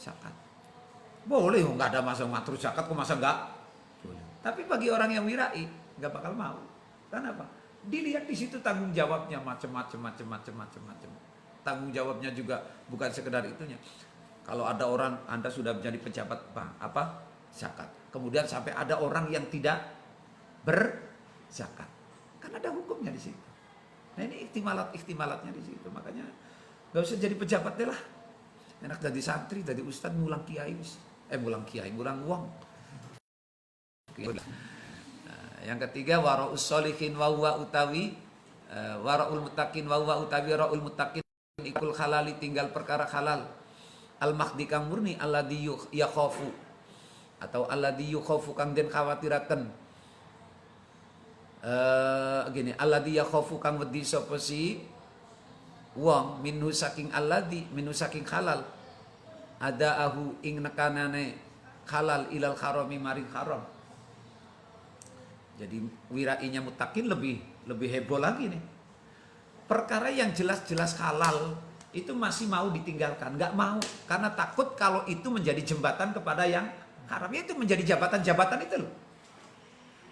zakat. Boleh, nggak ada masa mengatur zakat, kok masa nggak? Boleh. Tapi bagi orang yang wirai, nggak bakal mau. Kenapa? Dilihat di situ tanggung jawabnya macam-macam. Tanggung jawabnya juga bukan sekedar itunya. Kalau ada orang, Anda sudah menjadi pejabat apa? Zakat. Kemudian sampai ada orang yang tidak berzakat. Kan ada hukumnya di situ. Nah ini ihtimalatnya di situ. Makanya nggak usah jadi pejabat deh lah. Enak jadi santri, jadi ustadz, ngulang ngulang uang. Nah, yang ketiga waraul sholihin wa huwa utawi waraul muttaqin wa huwa utawi waraul muttaqin ikul halali tinggal perkara halal. Al mahdi kang murni alladzi yakhafu atau alladzi yakhafu kang den khawatiraken. Gini, alladzi yakhafu kang wedi sapa si wong minhu saking alladzi minhu saking halal ada ahu ing nekanane halal ilal harami maring haram. Jadi wirainya muttaqin lebih heboh lagi nih. Perkara yang jelas-jelas halal itu masih mau ditinggalkan, nggak mau karena takut kalau itu menjadi jembatan kepada yang haram. Itu menjadi jabatan-jabatan itu loh.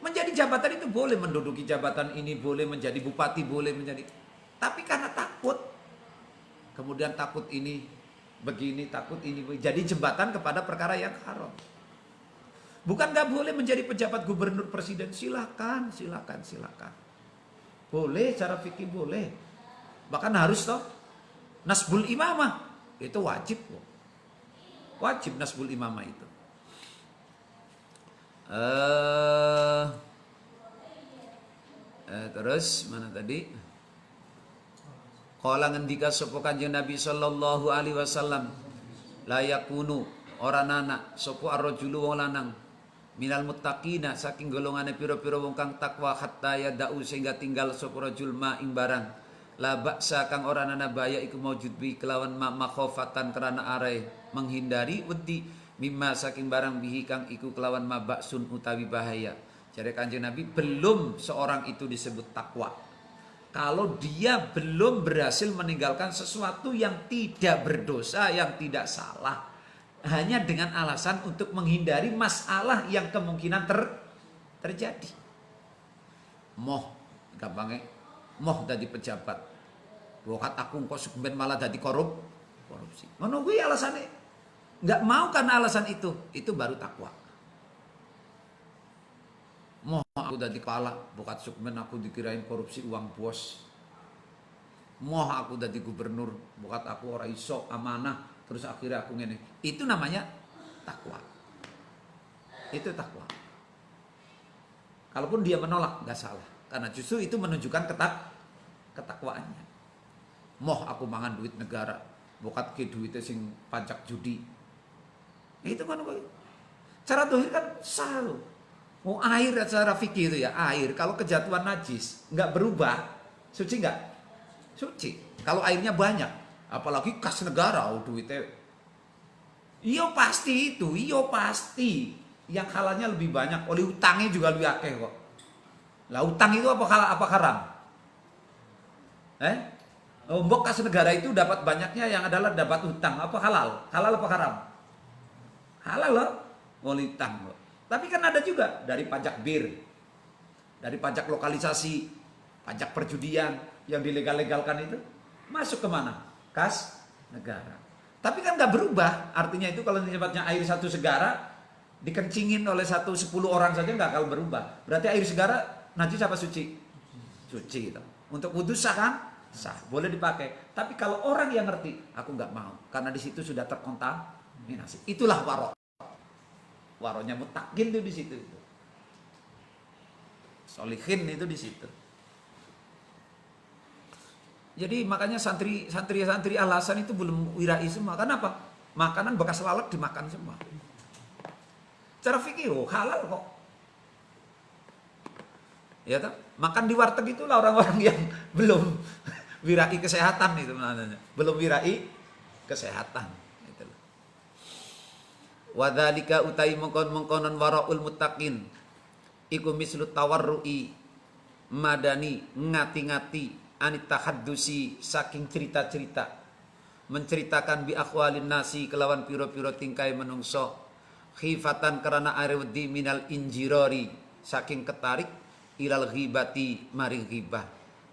Menjadi jabatan itu boleh, menduduki jabatan ini boleh, menjadi bupati boleh, menjadi. Tapi karena takut, kemudian takut ini begini, takut ini jadi jembatan kepada perkara yang haram. Bukan nggak boleh menjadi pejabat gubernur presiden, silakan. Boleh, cara fikih boleh. Bahkan harus toh. Nasbul imamah itu wajib. Wajib nasbul imamah itu. Terus mana tadi? Qala ngendika sapa Kanjeng Nabi sallallahu alaihi wasallam, la yakunu orang anak sapa ar-rajulu wong lanang minal muttaqina saking golongane pira-pira wong kang takwa hatta yadau sehingga tinggal sapa rajul ma ing barang la baksa kang ora ana bahaya iku maujud bi kelawan makhofatan karena arai menghindari wedi mimma saking barang bihi kang iku kelawan mabaksun utawi bahaya. Jadi Kanjeng Nabi belum seorang itu disebut takwa kalau dia belum berhasil meninggalkan sesuatu yang tidak berdosa, yang tidak salah, hanya dengan alasan untuk menghindari masalah yang kemungkinan terjadi. Moh gampangnya moh dadi pejabat. Bokat aku kok sebenarnya malah dadi korupsi. Ngono kuwi alasane. Enggak mau karena alasan itu baru takwa. Moh aku dadi kepala, bokat sebenarnya aku dikirain korupsi uang bos. Moh aku dadi gubernur, bokat aku ora iso amanah, terus akhirnya aku ngene. Itu namanya takwa. Itu takwa. Kalaupun dia menolak enggak salah. Karena justru itu menunjukkan ketakwaannya. Moh aku mangan duit negara, bokat ke duitnya sing pajak judi. Itu kan cara dohir kan selalu. Mau air secara fikih itu ya, air kalau kejatuhan najis nggak berubah, suci nggak? Suci. Kalau airnya banyak, apalagi kas negara, duitnya. Iya pasti itu, iya pasti. Yang halalnya lebih banyak, oleh utangnya juga lebih akeh kok. Lah utang itu apa haram? Mbok kas negara itu dapat banyaknya yang adalah dapat utang, apa halal? Halal apa haram? Halal loh, oleh utang loh. Tapi kan ada juga dari pajak bir, dari pajak lokalisasi, pajak perjudian yang dilegal-legalkan itu masuk kemana? Kas negara. Tapi kan nggak berubah. Artinya itu kalau sifatnya air satu segara dikencingin oleh 10 orang saja nggak akan berubah. Berarti air segara najis apa suci? Suci gitu. Untuk wudhu sah kan? Sah, boleh dipakai. Tapi kalau orang yang ngerti, aku nggak mau karena di situ sudah terkontaminasi. Itulah warok. Waronya muttaqin itu di situ. Solihin itu di situ. Jadi makanya santri alasan itu belum wirai semua. Kenapa? Makanan bekas lalak dimakan semua. Cara fikih halal kok. Ya toh? Makan di warteg itulah orang-orang yang belum wirai kesehatan itu namanya. Belum wirai kesehatan. Itu. Wa dzalika utai mengkon-mengkonon waraul muttaqin iku mislu tawarrui madani ngati-ngati anit tahaddusi saking cerita-cerita menceritakan bi akhwalin nasi kelawan piro-piro tingkai menungso khifatan karena arewdi minal injirori saking ketarik ilal ghibati maring ghibah.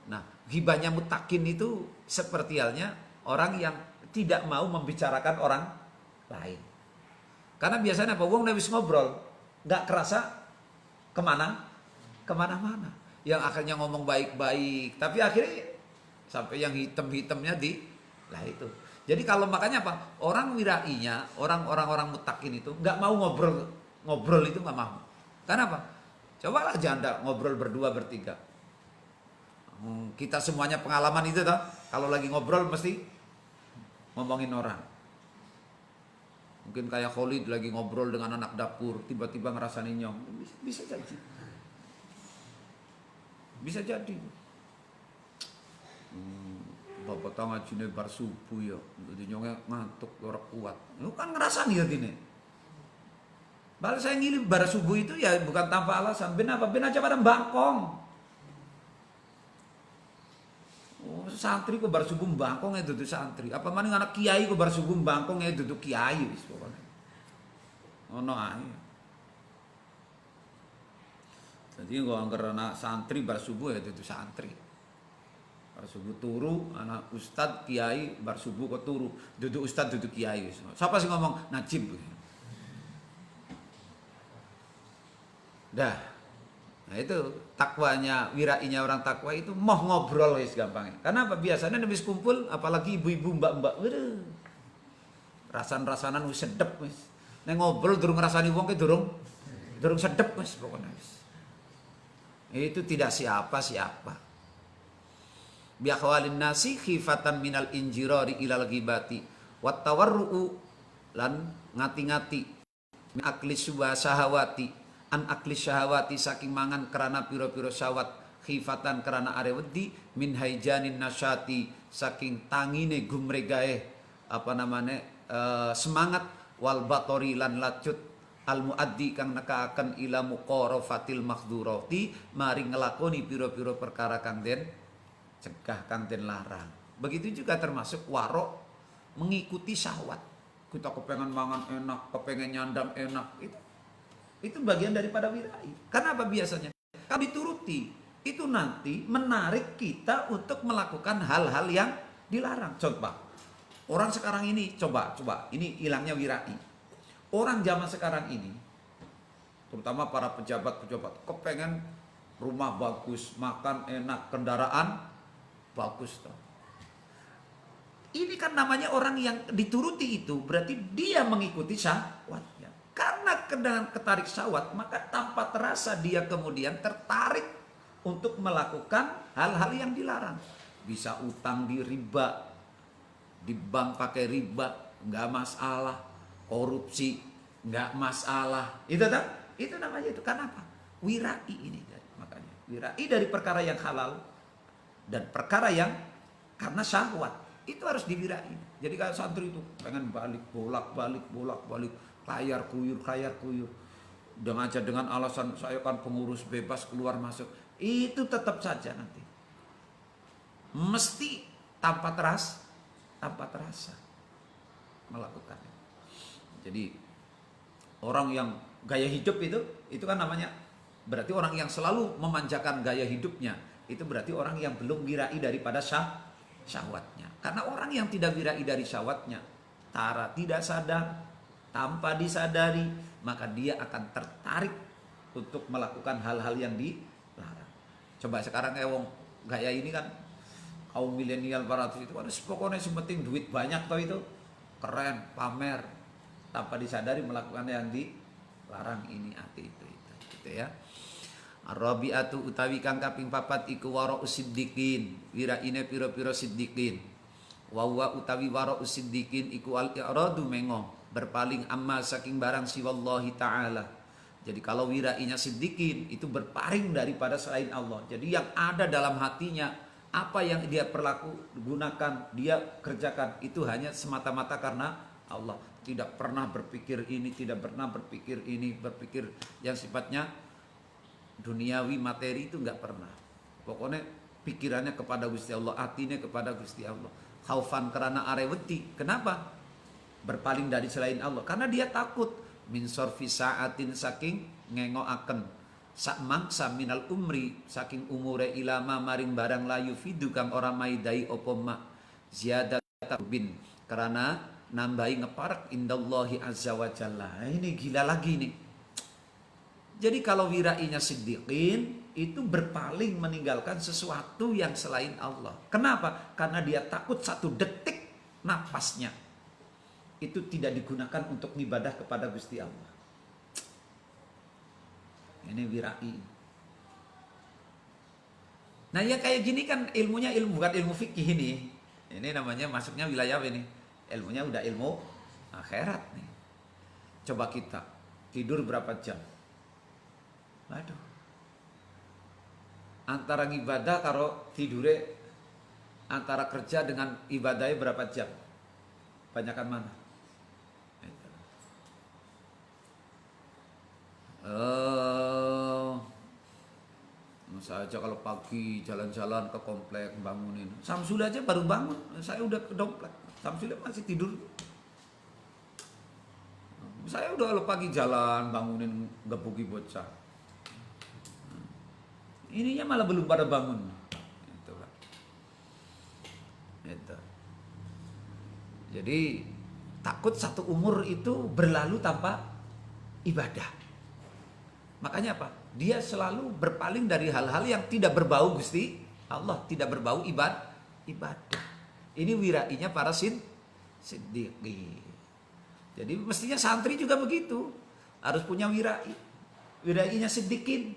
Nah, ghibahnya mutakin itu seperti halnya orang yang tidak mau membicarakan orang lain. Karena biasanya apa? Wong habis ngobrol, nggak kerasa kemana-mana. Yang akhirnya ngomong baik-baik, tapi akhirnya sampai yang hitam-hitamnya lah itu. Jadi kalau makanya apa? Orang wirainya, orang mutakin itu nggak mau ngobrol itu nggak mau. Karena apa? Cobalah janda ngobrol berdua bertiga. Kita semuanya pengalaman itu toh. Kalau lagi ngobrol mesti ngomongin orang. Mungkin kayak Khalid lagi ngobrol dengan anak dapur, tiba-tiba ngerasain nyong. Bisa jadi. Bisa jadi. Bapak tahu ngajine bar subuh ya, jadi nyongnya ngantuk, orang kuat. Lu kan ngerasain ya gini. Balik saya ngilim bar subuh itu ya bukan tanpa alasan. Ben apa? Ben aja pada bangkong. Oh, santri kok bar subuh bangkong ya duduk santri. Apa maning anak kiai kok bar subuh bangkong ya duduk kiai wis pokoknya. Ono ae. Jadi kalau anggar anak santri bar subuh ya duduk santri. Bar subuh turu anak ustad kiai bar subuh kok turu duduk ustad duduk kiai wis. Siapa sih ngomong Najib? Dah. Nah itu takwanya, wirainya orang takwa itu mau ngobrol wis gampangnya. Karena apa? Biasanya habis kumpul apalagi ibu-ibu mbak-mbak, waduh. Rasan-rasanan wis sedep wis. Nek ngobrol durung ngrasani wong ke durung sedep wis pokoknya wis. Itu tidak siapa-siapa. Bi akhwalin nasi khifatan minal injirari ilal ghibati wat tawarru'u lan ngati-ngati min akli syahawati an akli syahawati saking mangan kerana piro-piro syahwat khifatan kerana are wedi min haijanin nasyati saking tangine gumregae semangat wal batori lan lacut al muaddi kang nekaaken ila muqarafatil makhdurati mari ngelakoni piro-piro perkara kang den cegah kang den larang. Begitu juga termasuk warok mengikuti syahwat. Kita kepengen mangan enak, kepengen nyandang enak, itu bagian daripada wirai. Karena apa biasanya? Kalau dituruti, itu nanti menarik kita untuk melakukan hal-hal yang dilarang. Coba, orang sekarang ini, coba, ini hilangnya wirai. Orang zaman sekarang ini, terutama para pejabat-pejabat, kepengen rumah bagus, makan enak, kendaraan bagus. Ini kan namanya orang yang dituruti itu, berarti dia mengikuti syahwatnya. Karena ketarik syahwat, maka tanpa terasa dia kemudian tertarik untuk melakukan hal-hal yang dilarang. Bisa utang di riba, di bank pakai riba, nggak masalah. Korupsi, nggak masalah. Itu namanya itu. Kenapa? Wirai ini. Makanya wirai dari perkara yang halal dan perkara yang karena syahwat. Itu harus diwirai. Jadi kalau santri itu pengen bolak-balik, kayar kuyur. Dengan alasan saya kan pengurus bebas keluar masuk. Itu tetap saja nanti. Mesti tanpa terasa melakukannya. Jadi orang yang gaya hidup itu kan namanya berarti orang yang selalu memanjakan gaya hidupnya. Itu berarti orang yang belum wirai daripada syahwatnya. Karena orang yang tidak wirai dari syahwatnya, tidak sadar, tanpa disadari, maka dia akan tertarik untuk melakukan hal-hal yang dilarang. Coba sekarang wong gaya ini kan kaum milenial 400 itu kan pokoknya sementing duit banyak toh itu keren, pamer, tanpa disadari melakukan yang dilarang ini itu gitu ya. Ar-rabi'atu utawi kang kaping 4 iku wara'us siddiqin, wiraine pira-pira siddiqin. Wa utawi wara'us siddiqin iku al-i'radu mengo, berpaling amma saking barang siwallahi ta'ala. Jadi kalau wirainya siddiqin itu berpaling daripada selain Allah. Jadi yang ada dalam hatinya Apa yang dia gunakan, dia kerjakan itu hanya semata-mata karena Allah. Tidak pernah berpikir ini, tidak pernah berpikir ini, berpikir yang sifatnya duniawi, materi itu nggak pernah. Pokoknya pikirannya kepada Gusti Allah, hatinya kepada Gusti Allah. Khaufan karena areweti. Kenapa? Berpaling dari selain Allah. Karena dia takut min sorfi sa'atin saking ngengoaken sak mangsa minal umri saking umure ilama maring barang layu fidu kang ora maidai opo ma ziyadata bin karena nambahi ngeparak indallahi azza wa jalla. Ini gila lagi nih. Jadi kalau wirainya siddiqin itu berpaling meninggalkan sesuatu yang selain Allah. Kenapa? Karena dia takut satu detik napasnya itu tidak digunakan untuk ibadah kepada Gusti Allah. Ini wirai. Nah ya kayak gini kan ilmunya bukan ilmu fikih ini. Ini namanya masuknya wilayah ini. Ilmunya udah ilmu akhirat nih. Coba kita tidur berapa jam? Waduh. Antara ibadah karo tidure, antara kerja dengan ibadahnya berapa jam? Banyakan mana? Saya aja kalau pagi jalan-jalan ke komplek bangunin. Samsul aja baru bangun, saya udah ke komplek. Samsul masih tidur. Saya udah kalau pagi jalan bangunin gebuki bocah. Ininya malah belum pada bangun. Itu kan. Itu. Jadi takut satu umur itu berlalu tanpa ibadah. Makanya apa? Dia selalu berpaling dari hal-hal yang tidak berbau Gusti Allah, tidak berbau ibadah. Ini wirainya para siddiqin. Jadi mestinya santri juga begitu. Harus punya wirai. Wirainya siddiqin.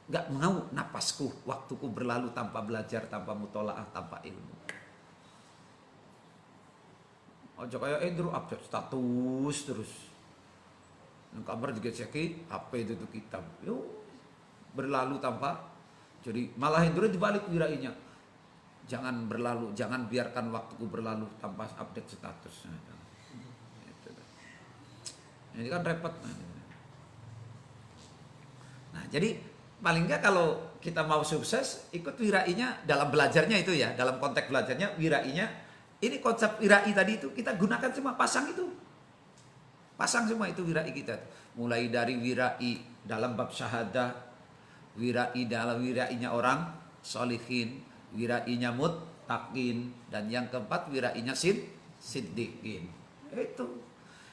Gak mau napasku, waktuku berlalu tanpa belajar, tanpa mutolaah, tanpa ilmu. Ojo kayak Andrew update status terus. Kabar juga ceki HP itu tuh kitab. Yo, berlalu tanpa. Jadi malah Hendro dibalik wirainya. Jangan berlalu, jangan biarkan waktuku berlalu tanpa update status. Ini kan repot. Nah, jadi paling enggak kalau kita mau sukses, ikut wirainya dalam belajarnya itu ya, dalam konteks belajarnya wirainya. Ini konsep wirai tadi itu kita gunakan cuma pasang itu. Pasang semua itu wirai kita. Mulai dari wirai dalam bab syahadah, wirai dalam wirainya orang solihin, wirainya muttaqin, dan yang keempat wirainya siddiqin.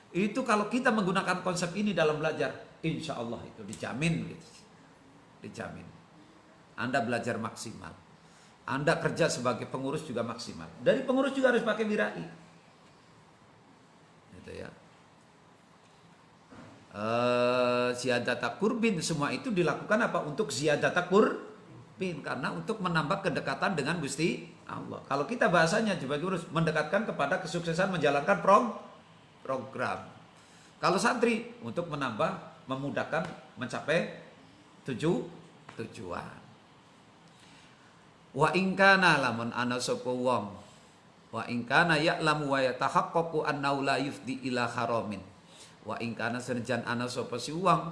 Itu kalau kita menggunakan konsep ini dalam belajar, insya Allah itu dijamin, gitu. Dijamin. Anda belajar maksimal. Anda kerja sebagai pengurus juga maksimal. Dari pengurus juga harus pakai wirai. Gitu ya. Ziyadata kurbin, semua itu dilakukan apa? Untuk ziyadata kurbin, karena untuk menambah kedekatan dengan Gusti Allah. Kalau kita bahasanya sebagai urus mendekatkan kepada kesuksesan menjalankan program. Kalau santri untuk menambah, memudahkan mencapai tujuan. Wa in kana lamun ana sapa wong, wa in kana ya'lamu wa yatahaqqaqu annahu la yufdi ila haramin. Wa in kana senajan ana sapa si wong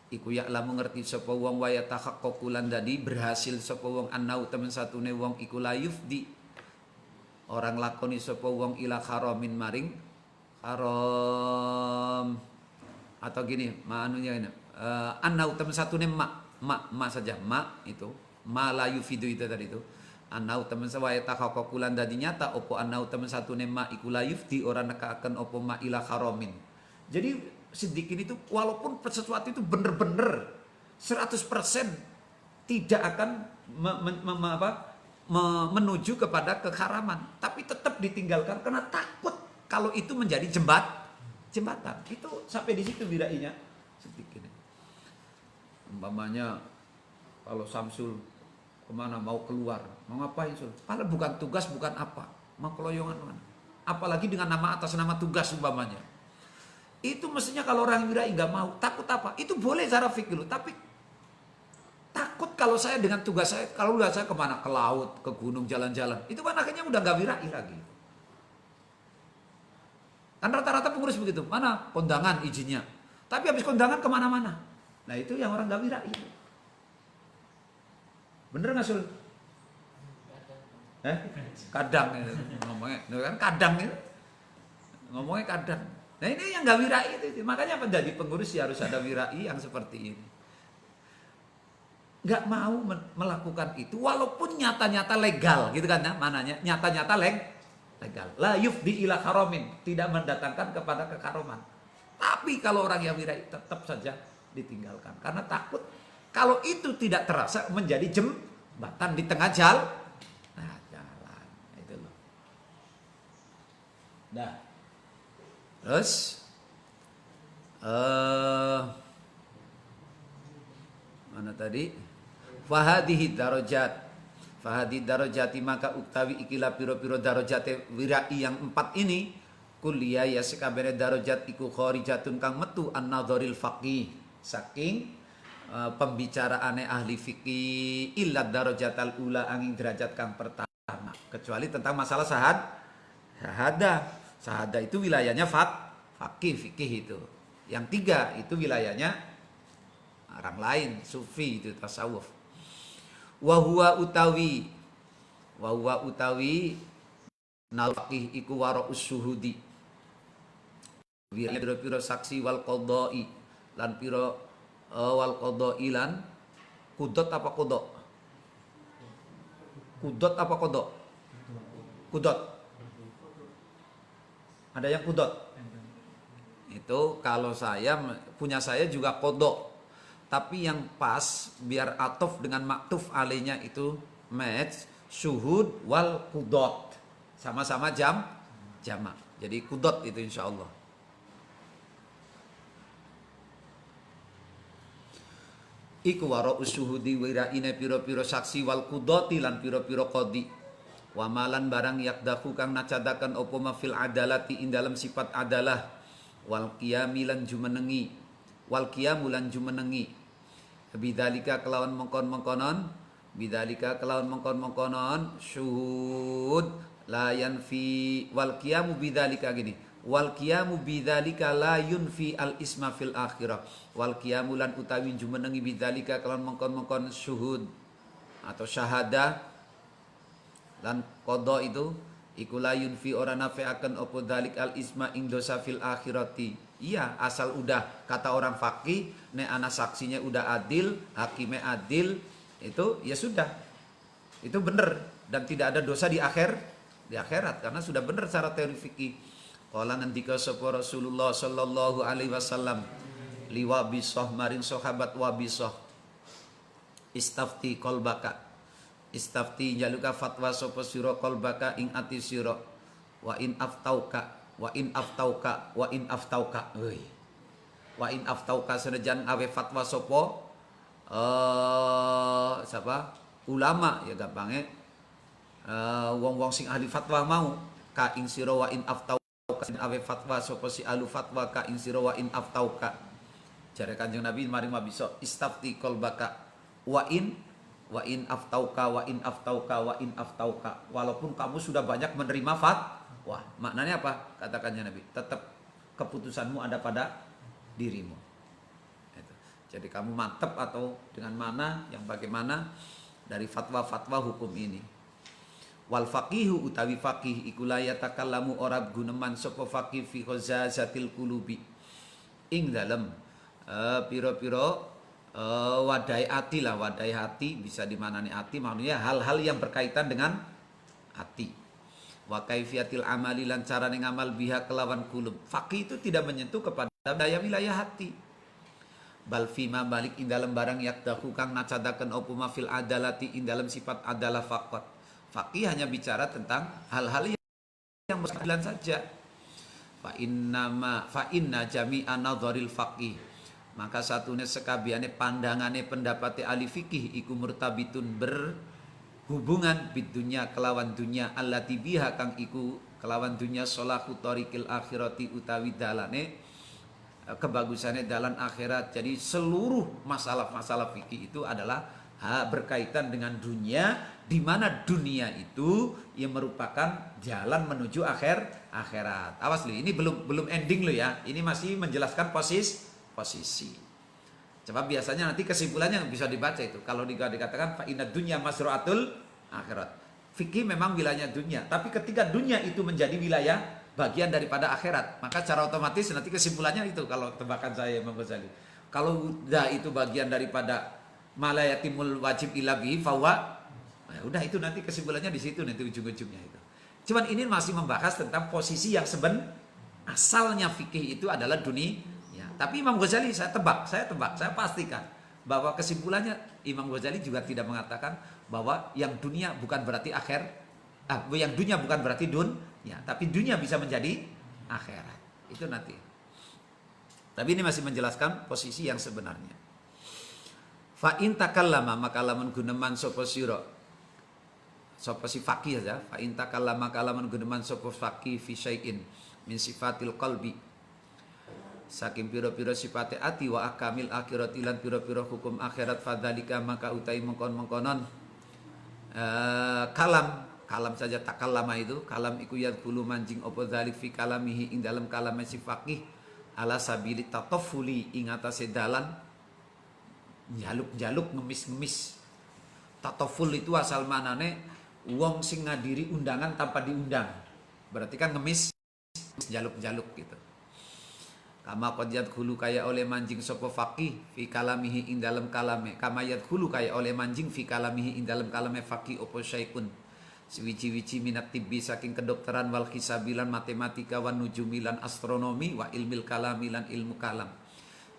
iku ya'lamu ngerti sapa wong wa yatahaqqaqu lan dadi berhasil sapa wong annahu temen satune wong iku la yufdi orang lakoni sapa wong ila haramin maring haram. Atau gini, maanunya ini annahu temen satune ma saja ma itu ma la yufidu itu tadi itu annahu temen sawaya tahaqqaqulan dadi nyata opo annahu temen satune ma iku la yufdi ora nekaaken opo ma ila haramin. Jadi siddiqin itu walaupun sesuatu itu bener-bener 100% tidak akan menuju kepada keharaman, tapi tetap ditinggalkan karena takut kalau itu menjadi jembatan. Itu sampai di situ wirainya siddiqin. Umpamanya kalau Samsul kemana mau keluar, mau ngapain Sul? Padahal bukan tugas, bukan apa, mau keloyongan mana? Apalagi dengan nama atas nama tugas umpamanya. Itu mestinya kalau orang wirai nggak mau, takut apa? Itu boleh cara fikih, tapi takut kalau saya dengan tugas saya, kalau udah saya kemana, ke laut, ke gunung, jalan-jalan, itu kan akhirnya udah nggak wirai lagi. Kan rata-rata pengurus begitu, mana kondangan izinnya, tapi habis kondangan kemana-mana. Nah itu yang orang nggak wirai. Bener nggak Sul? Kadang ngomongnya, kan kadang itu, ngomongnya kadang. Nah ini yang nggak wirai itu, makanya menjadi pengurus ya harus ada wirai yang seperti ini. Nggak mau melakukan itu walaupun nyata-nyata legal gitu kan ya, mananya nyata-nyata legal. La yufdi ila haromin, tidak mendatangkan kepada kekaroman. Tapi kalau orang yang wirai tetap saja ditinggalkan karena takut kalau itu tidak terasa menjadi jembatan di tengah jalan. Nah, jalan itu loh. Nah, terus mana tadi? Fahadihi darajati maka uktawi ikilah piro-piro darajate wirai yang 4 ini kuliah ya sekabehane darajat iku kharijatun kang metu an-nadharil faqih saking pembicaraane ahli fikih illa darajatal ula angin derajat kang pertama kecuali tentang masalah syahadah itu wilayahnya fikih itu. Yang 3 itu wilayahnya orang lain, sufi itu tasawuf. Wa huwa utawi nalqih iku wara'us syuhudi. Piro saksi wal qadai lan piro wal qadai lan kudot apa kodok? Kudot apa kodok? Kudot. Ada yang kudot. Itu kalau punya saya juga kodok. Tapi yang pas biar atof dengan maktuf alainya itu match syuhud wal kudot sama-sama jamak. Jadi kudot itu insya Allah. Iku waro usyuhudi wiraine piro-piro saksi wal kudoti lan piro-piro kodi. Wamalan barang yakdahu kang nacadakan opo mafil adalati in dalam sifat adalah wal qiyamilan jumenengi. Wal qiyamulan jumenengi bidzalika kelawan mengkon-mengkonon syuhud la yanfi wal qiyamu bidzalika gini wal qiyamu bidzalika la yunfi al isma fil akhirah wal qiyamulan utawi jumenengi bidzalika kelawan mengkon-mengkon syuhud atau syahadah lan qada itu iku la yunfi ora nafeaken opo dzalik al isma ing dosa fil akhirati. Iya, asal udah kata orang fakih, nek anak saksinya udah adil, hakimnya adil, itu ya sudah. Itu benar dan tidak ada dosa di akhirat karena sudah benar secara teori fikih. Qala ngendika sapa Rasulullah sallallahu alaihi wasallam liwa bisoh maring sahabat Wabisah. Istafti qalbaka. Istafti jaluka fatwa sapa sira qalbaka ing ati sira wa in aftauka wa in aftauka senajan awe fatwa sopo siapa ulama ya gampangnya wong-wong sing ahli fatwa mau ka ing sira wa in aftauka awe fatwa sopo si alu fatwa ka ing sira wa in aftauka jare Kanjeng Nabi mari mabisa istafti qalbaka wa in aftauka walaupun kamu sudah banyak menerima wah, maknanya apa? Katakannya Nabi, tetap keputusanmu ada pada dirimu. Itu. Jadi kamu mantap atau dengan mana, yang bagaimana dari fatwa-fatwa hukum ini. Wal faqihu utawi faqih iku la yatakallamu ora guneman sapa faqih fi khazazatil qulubi. Ing dalem piro-piro wadai hati bisa dimanani hati maksudnya hal-hal yang berkaitan dengan hati. Wa kaifiatil amali lan carane ngamal biha kelawan kulub. Faqih itu tidak menyentuh kepada daya wilayah hati. Bal fima balik ing dalam barang yakdahu kang nacadaken opo mafil adalati ing dalam sifat adalah faqat. Faqih hanya bicara tentang hal-hal yang berkeadilan saja. Fa inna jami'a nadharil faqih. Maka satunya sekabiane pandangane pendapate ahli fikih iku murtabitun hubungan bidunya kelawan dunya allati biha kang iku kelawan dunya salahu tariqil akhirati utawi dalane kebagusannya dalan akhirat. Jadi seluruh masalah-masalah fikih itu adalah berkaitan dengan dunia, di mana dunia itu yang merupakan jalan menuju akhirat. Awas li, ini belum ending lo ya. Ini masih menjelaskan posisi. Sebab biasanya nanti kesimpulannya bisa dibaca itu. Kalau dikatakan fa inna dunya masru'atul akhirat. Fikih memang wilayahnya dunia, tapi ketika dunia itu menjadi wilayah bagian daripada akhirat, maka secara otomatis nanti kesimpulannya itu kalau tebakan saya Imam Ghazali. Kalau itu bagian daripada malayatimul wajib ilabi fawa, nah udah itu nanti kesimpulannya di situ nanti ujung-ujungnya itu. Cuman ini masih membahas tentang posisi yang asalnya fikih itu adalah dunia. Ya. Tapi Imam Ghazali saya tebak, saya pastikan bahwa kesimpulannya Imam Ghazali juga tidak mengatakan bahwa yang dunia bukan berarti yang dunia bukan berarti dunia, tapi dunia bisa menjadi akhirat. Itu nanti. Tapi ini masih menjelaskan posisi yang sebenarnya. Fa in takallama maka lamun guneman sapa sira sapa si faqih ya, fa in takallama kalaman guneman sapa faqih fi syai'in min sifatil qalbi, saking pira-pira sifate ati wa akamil akhirat lan pira-pira hukum akhirat, fadzalika maka utai mengkon-mengkonon kalam saja takallama itu, kalam iku yadkhulu manjing apa dzalik fi kalamihi ing dalam kalame si faqih ala sabili tatafuli ing atase dalan jaluk ngemis. Tatoful itu asal manane wong sing ngadiri undangan tanpa diundang. Berarti kan ngemis jaluk gitu. Kama qad yadkhulu kaya oleh manjing sapa faqih fi kalamihi ing dalam kalame. Kama yadkhulu kaya oleh manjing fi kalamihi ing dalam kalame faqih opo syai'un. Siwici-wici minat tibbi saking kedokteran wal hisabilan matematika wan nujumilan astronomi wa ilmil kalamilan ilmu kalam.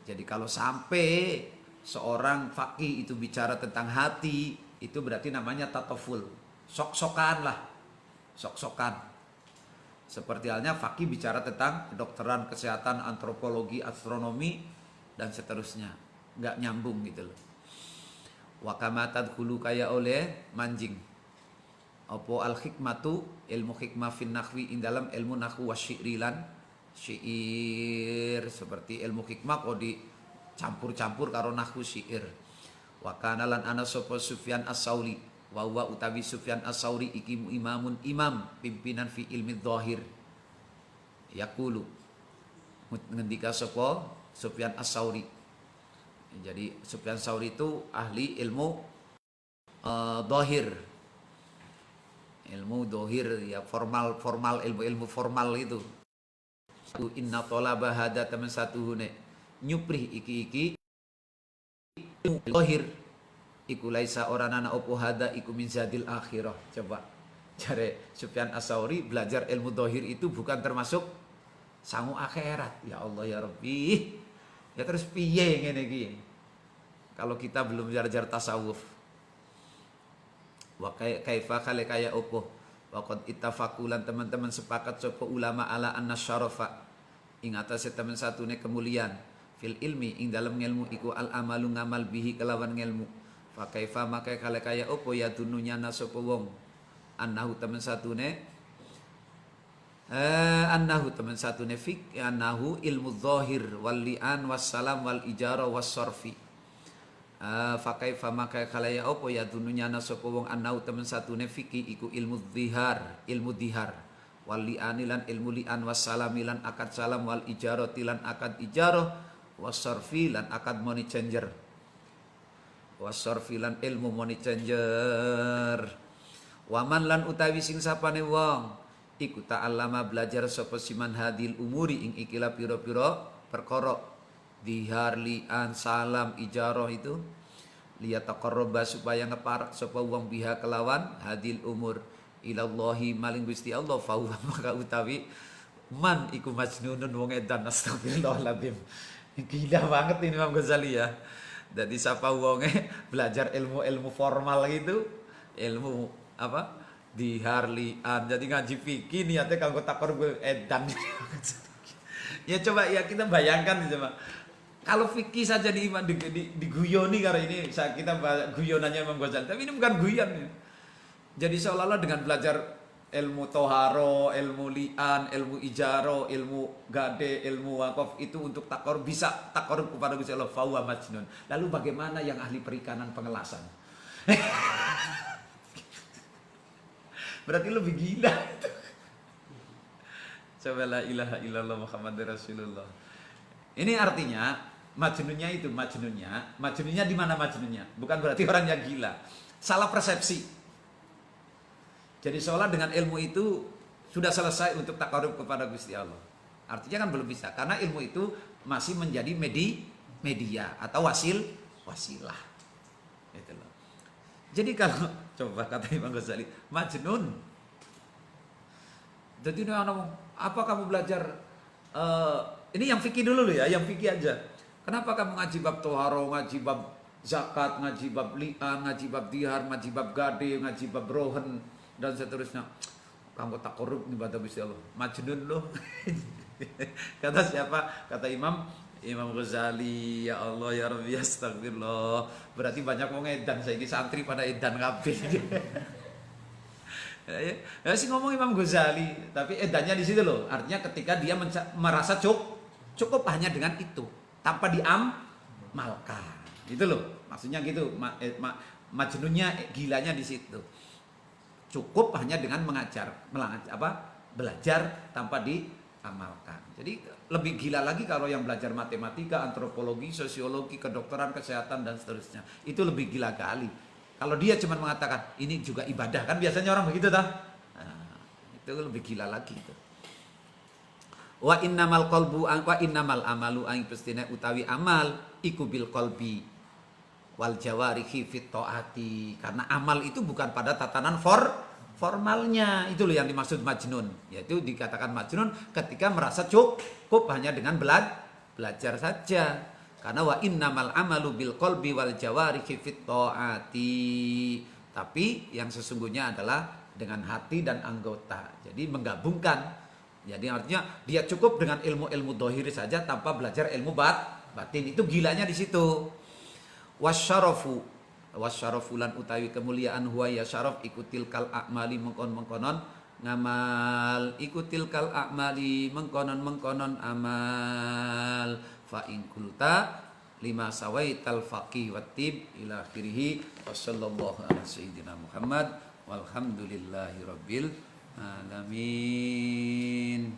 Jadi kalau sampai seorang faqih itu bicara tentang hati, itu berarti namanya tatoful. Sok-sokan lah. Sok-sokan. Seperti halnya faqih bicara tentang kedokteran, kesehatan, antropologi, astronomi, dan seterusnya. Nggak nyambung gitu loh. Wakamatad hulu kaya oleh manjing. Opo al-hikmatu, ilmu hikmah fin nahwi, in dalam ilmu nahwu wasyi'rilan. Syi'ir, seperti ilmu hikmah kok di campur-campur karo nahwu syair. Wa kana lan ana sapa Sufyan As-Sauri wa huwa utawi Sufyan As-Sauri iki imam pimpinan fi ilmi dhahir. Yaqulu ngendika sapa Sufyan As-Sauri. Jadi Sufyan As-Sauri itu ahli ilmu dhahir. Ilmu dhahir ya formal ilmu formal itu. Inna talaba hada teman satu hune nyuprih iki lahir iku laisa orana opo hada iku min zadil akhirah. Coba jare Sufyan As-Sauri belajar ilmu dhahir itu bukan termasuk sangu akhirat. Ya Allah ya Rabbi, ya terus piye ngene iki kalau kita belum belajar tasawuf. Wa kaifa kaya opo waqad ittafaqulan teman-teman sepakat sapa ulama ala anna syarafa ing atase teman satune kemuliaan fil ilmi ing dalam ngelmu iku al amalu ngamal bihi kelawan ngelmu. Fa kaifa maka kaya opo ya dununya sapa wong annahu temen satune fik annahu ilmu dhahir wal li'an wassalam wal ijara was sarfi. Fa kaifa maka kaya opo ya dununya sapa wong annahu temen satune fiki iku ilmu dhihar wal li'an lan ilmu li'an wassalam lan akad salam wal ijara lan akad ijarah wasarfi lan akad money changer. Wasarfi lan ilmu money changer. Waman lan utawi sing sapane wong iku ta'allama belajar sapa siman hadil umuri ing ikilah pira-pira perkara dihar li'an salam ijarah itu liyataqarraba supaya ngeparak sapa wong biha kelawan hadil umur ilallahi maling Gusti Allah fa maka utawi man iku majnunun wong edan. Astagfirullahaladzim. Gila banget ini Imam Ghazali ya. Jadi siapa wonge belajar ilmu formal gitu, ilmu apa? Di harlian. Jadi ngaji fikih niatnya kanggo takor edan. Ya coba ya kita bayangkan coba. Kalau fikih saja diguyoni karena ini kita guyonannya Imam Ghazali. Tapi ini bukan guyon ya. Jadi seolah-olah dengan belajar ilmu toharo, ilmu li'an, ilmu ijaro, ilmu gade, ilmu wakaf itu untuk takor bisa takor kepada Gusti Allah fawa majnun. Lalu bagaimana yang ahli perikanan pengelasan? Berarti lebih gila. Coba la ilaha illallah Muhammadur Rasulullah. Ini artinya majnunnya itu majnunnya di mana majnunnya? Bukan berarti orangnya gila. Salah persepsi. Jadi seolah dengan ilmu itu sudah selesai untuk takarub kepada Gusti Allah. Artinya kan belum bisa karena ilmu itu masih menjadi media atau wasilah. Itu loh. Jadi kalau coba kata Imam Ghazali, majnun. Jadi dia ngomong, apa kamu belajar ini yang fikih dulu ya, yang fikih aja. Kenapa kamu ngaji bab toharo, ngaji bab zakat, ngaji bab li'an, ngaji bab dihar, ngaji bab gade, ngaji bab rohen dan seterusnya. Kamu tak korup nih kata Gusti Allah. Majnun loh. Kata siapa? Kata Imam Ghazali. Ya Allah ya Rabbi astagfirullah. Berarti banyak mau ngedan saya ini santri pada edan kabeh. Ya sih ngomong Imam Ghazali, tapi edannya di situ loh. Artinya ketika dia merasa cukup hanya dengan itu, tanpa diamalkan. Itu loh. Maksudnya gitu. Majnunnya gilanya di situ. Cukup hanya dengan belajar tanpa diamalkan. Jadi lebih gila lagi kalau yang belajar matematika, antropologi, sosiologi, kedokteran, kesehatan dan seterusnya. Itu lebih gila kali. Kalau dia cuma mengatakan ini juga ibadah, kan biasanya orang begitu tah. Nah, itu lebih gila lagi itu. Wa innamal amalu aing pestine utawi amal iku bil qalbi wal jawarihi fit taati. Karena amal itu bukan pada tatanan formalnya. Itu loh yang dimaksud majnun. Yaitu dikatakan majnun ketika merasa cukup hanya dengan belajar saja. Karena wa innamal amalu bil qalbi wal jawarihi fit taati. Tapi yang sesungguhnya adalah dengan hati dan anggota. Jadi menggabungkan. Jadi artinya dia cukup dengan ilmu-ilmu dohiri saja tanpa belajar ilmu batin. Itu gilanya di situ. Wasyarafu lan utawi kemuliaan huwa ya syaraf ikutil kal a'mali mengkonon ngamal ikutil kal a'mali mengkonon amal fa in kulta lima sawaital faqih wattib ila akhirih wassallallahu ala sayyidina Muhammad walhamdulillahi rabbil alamin.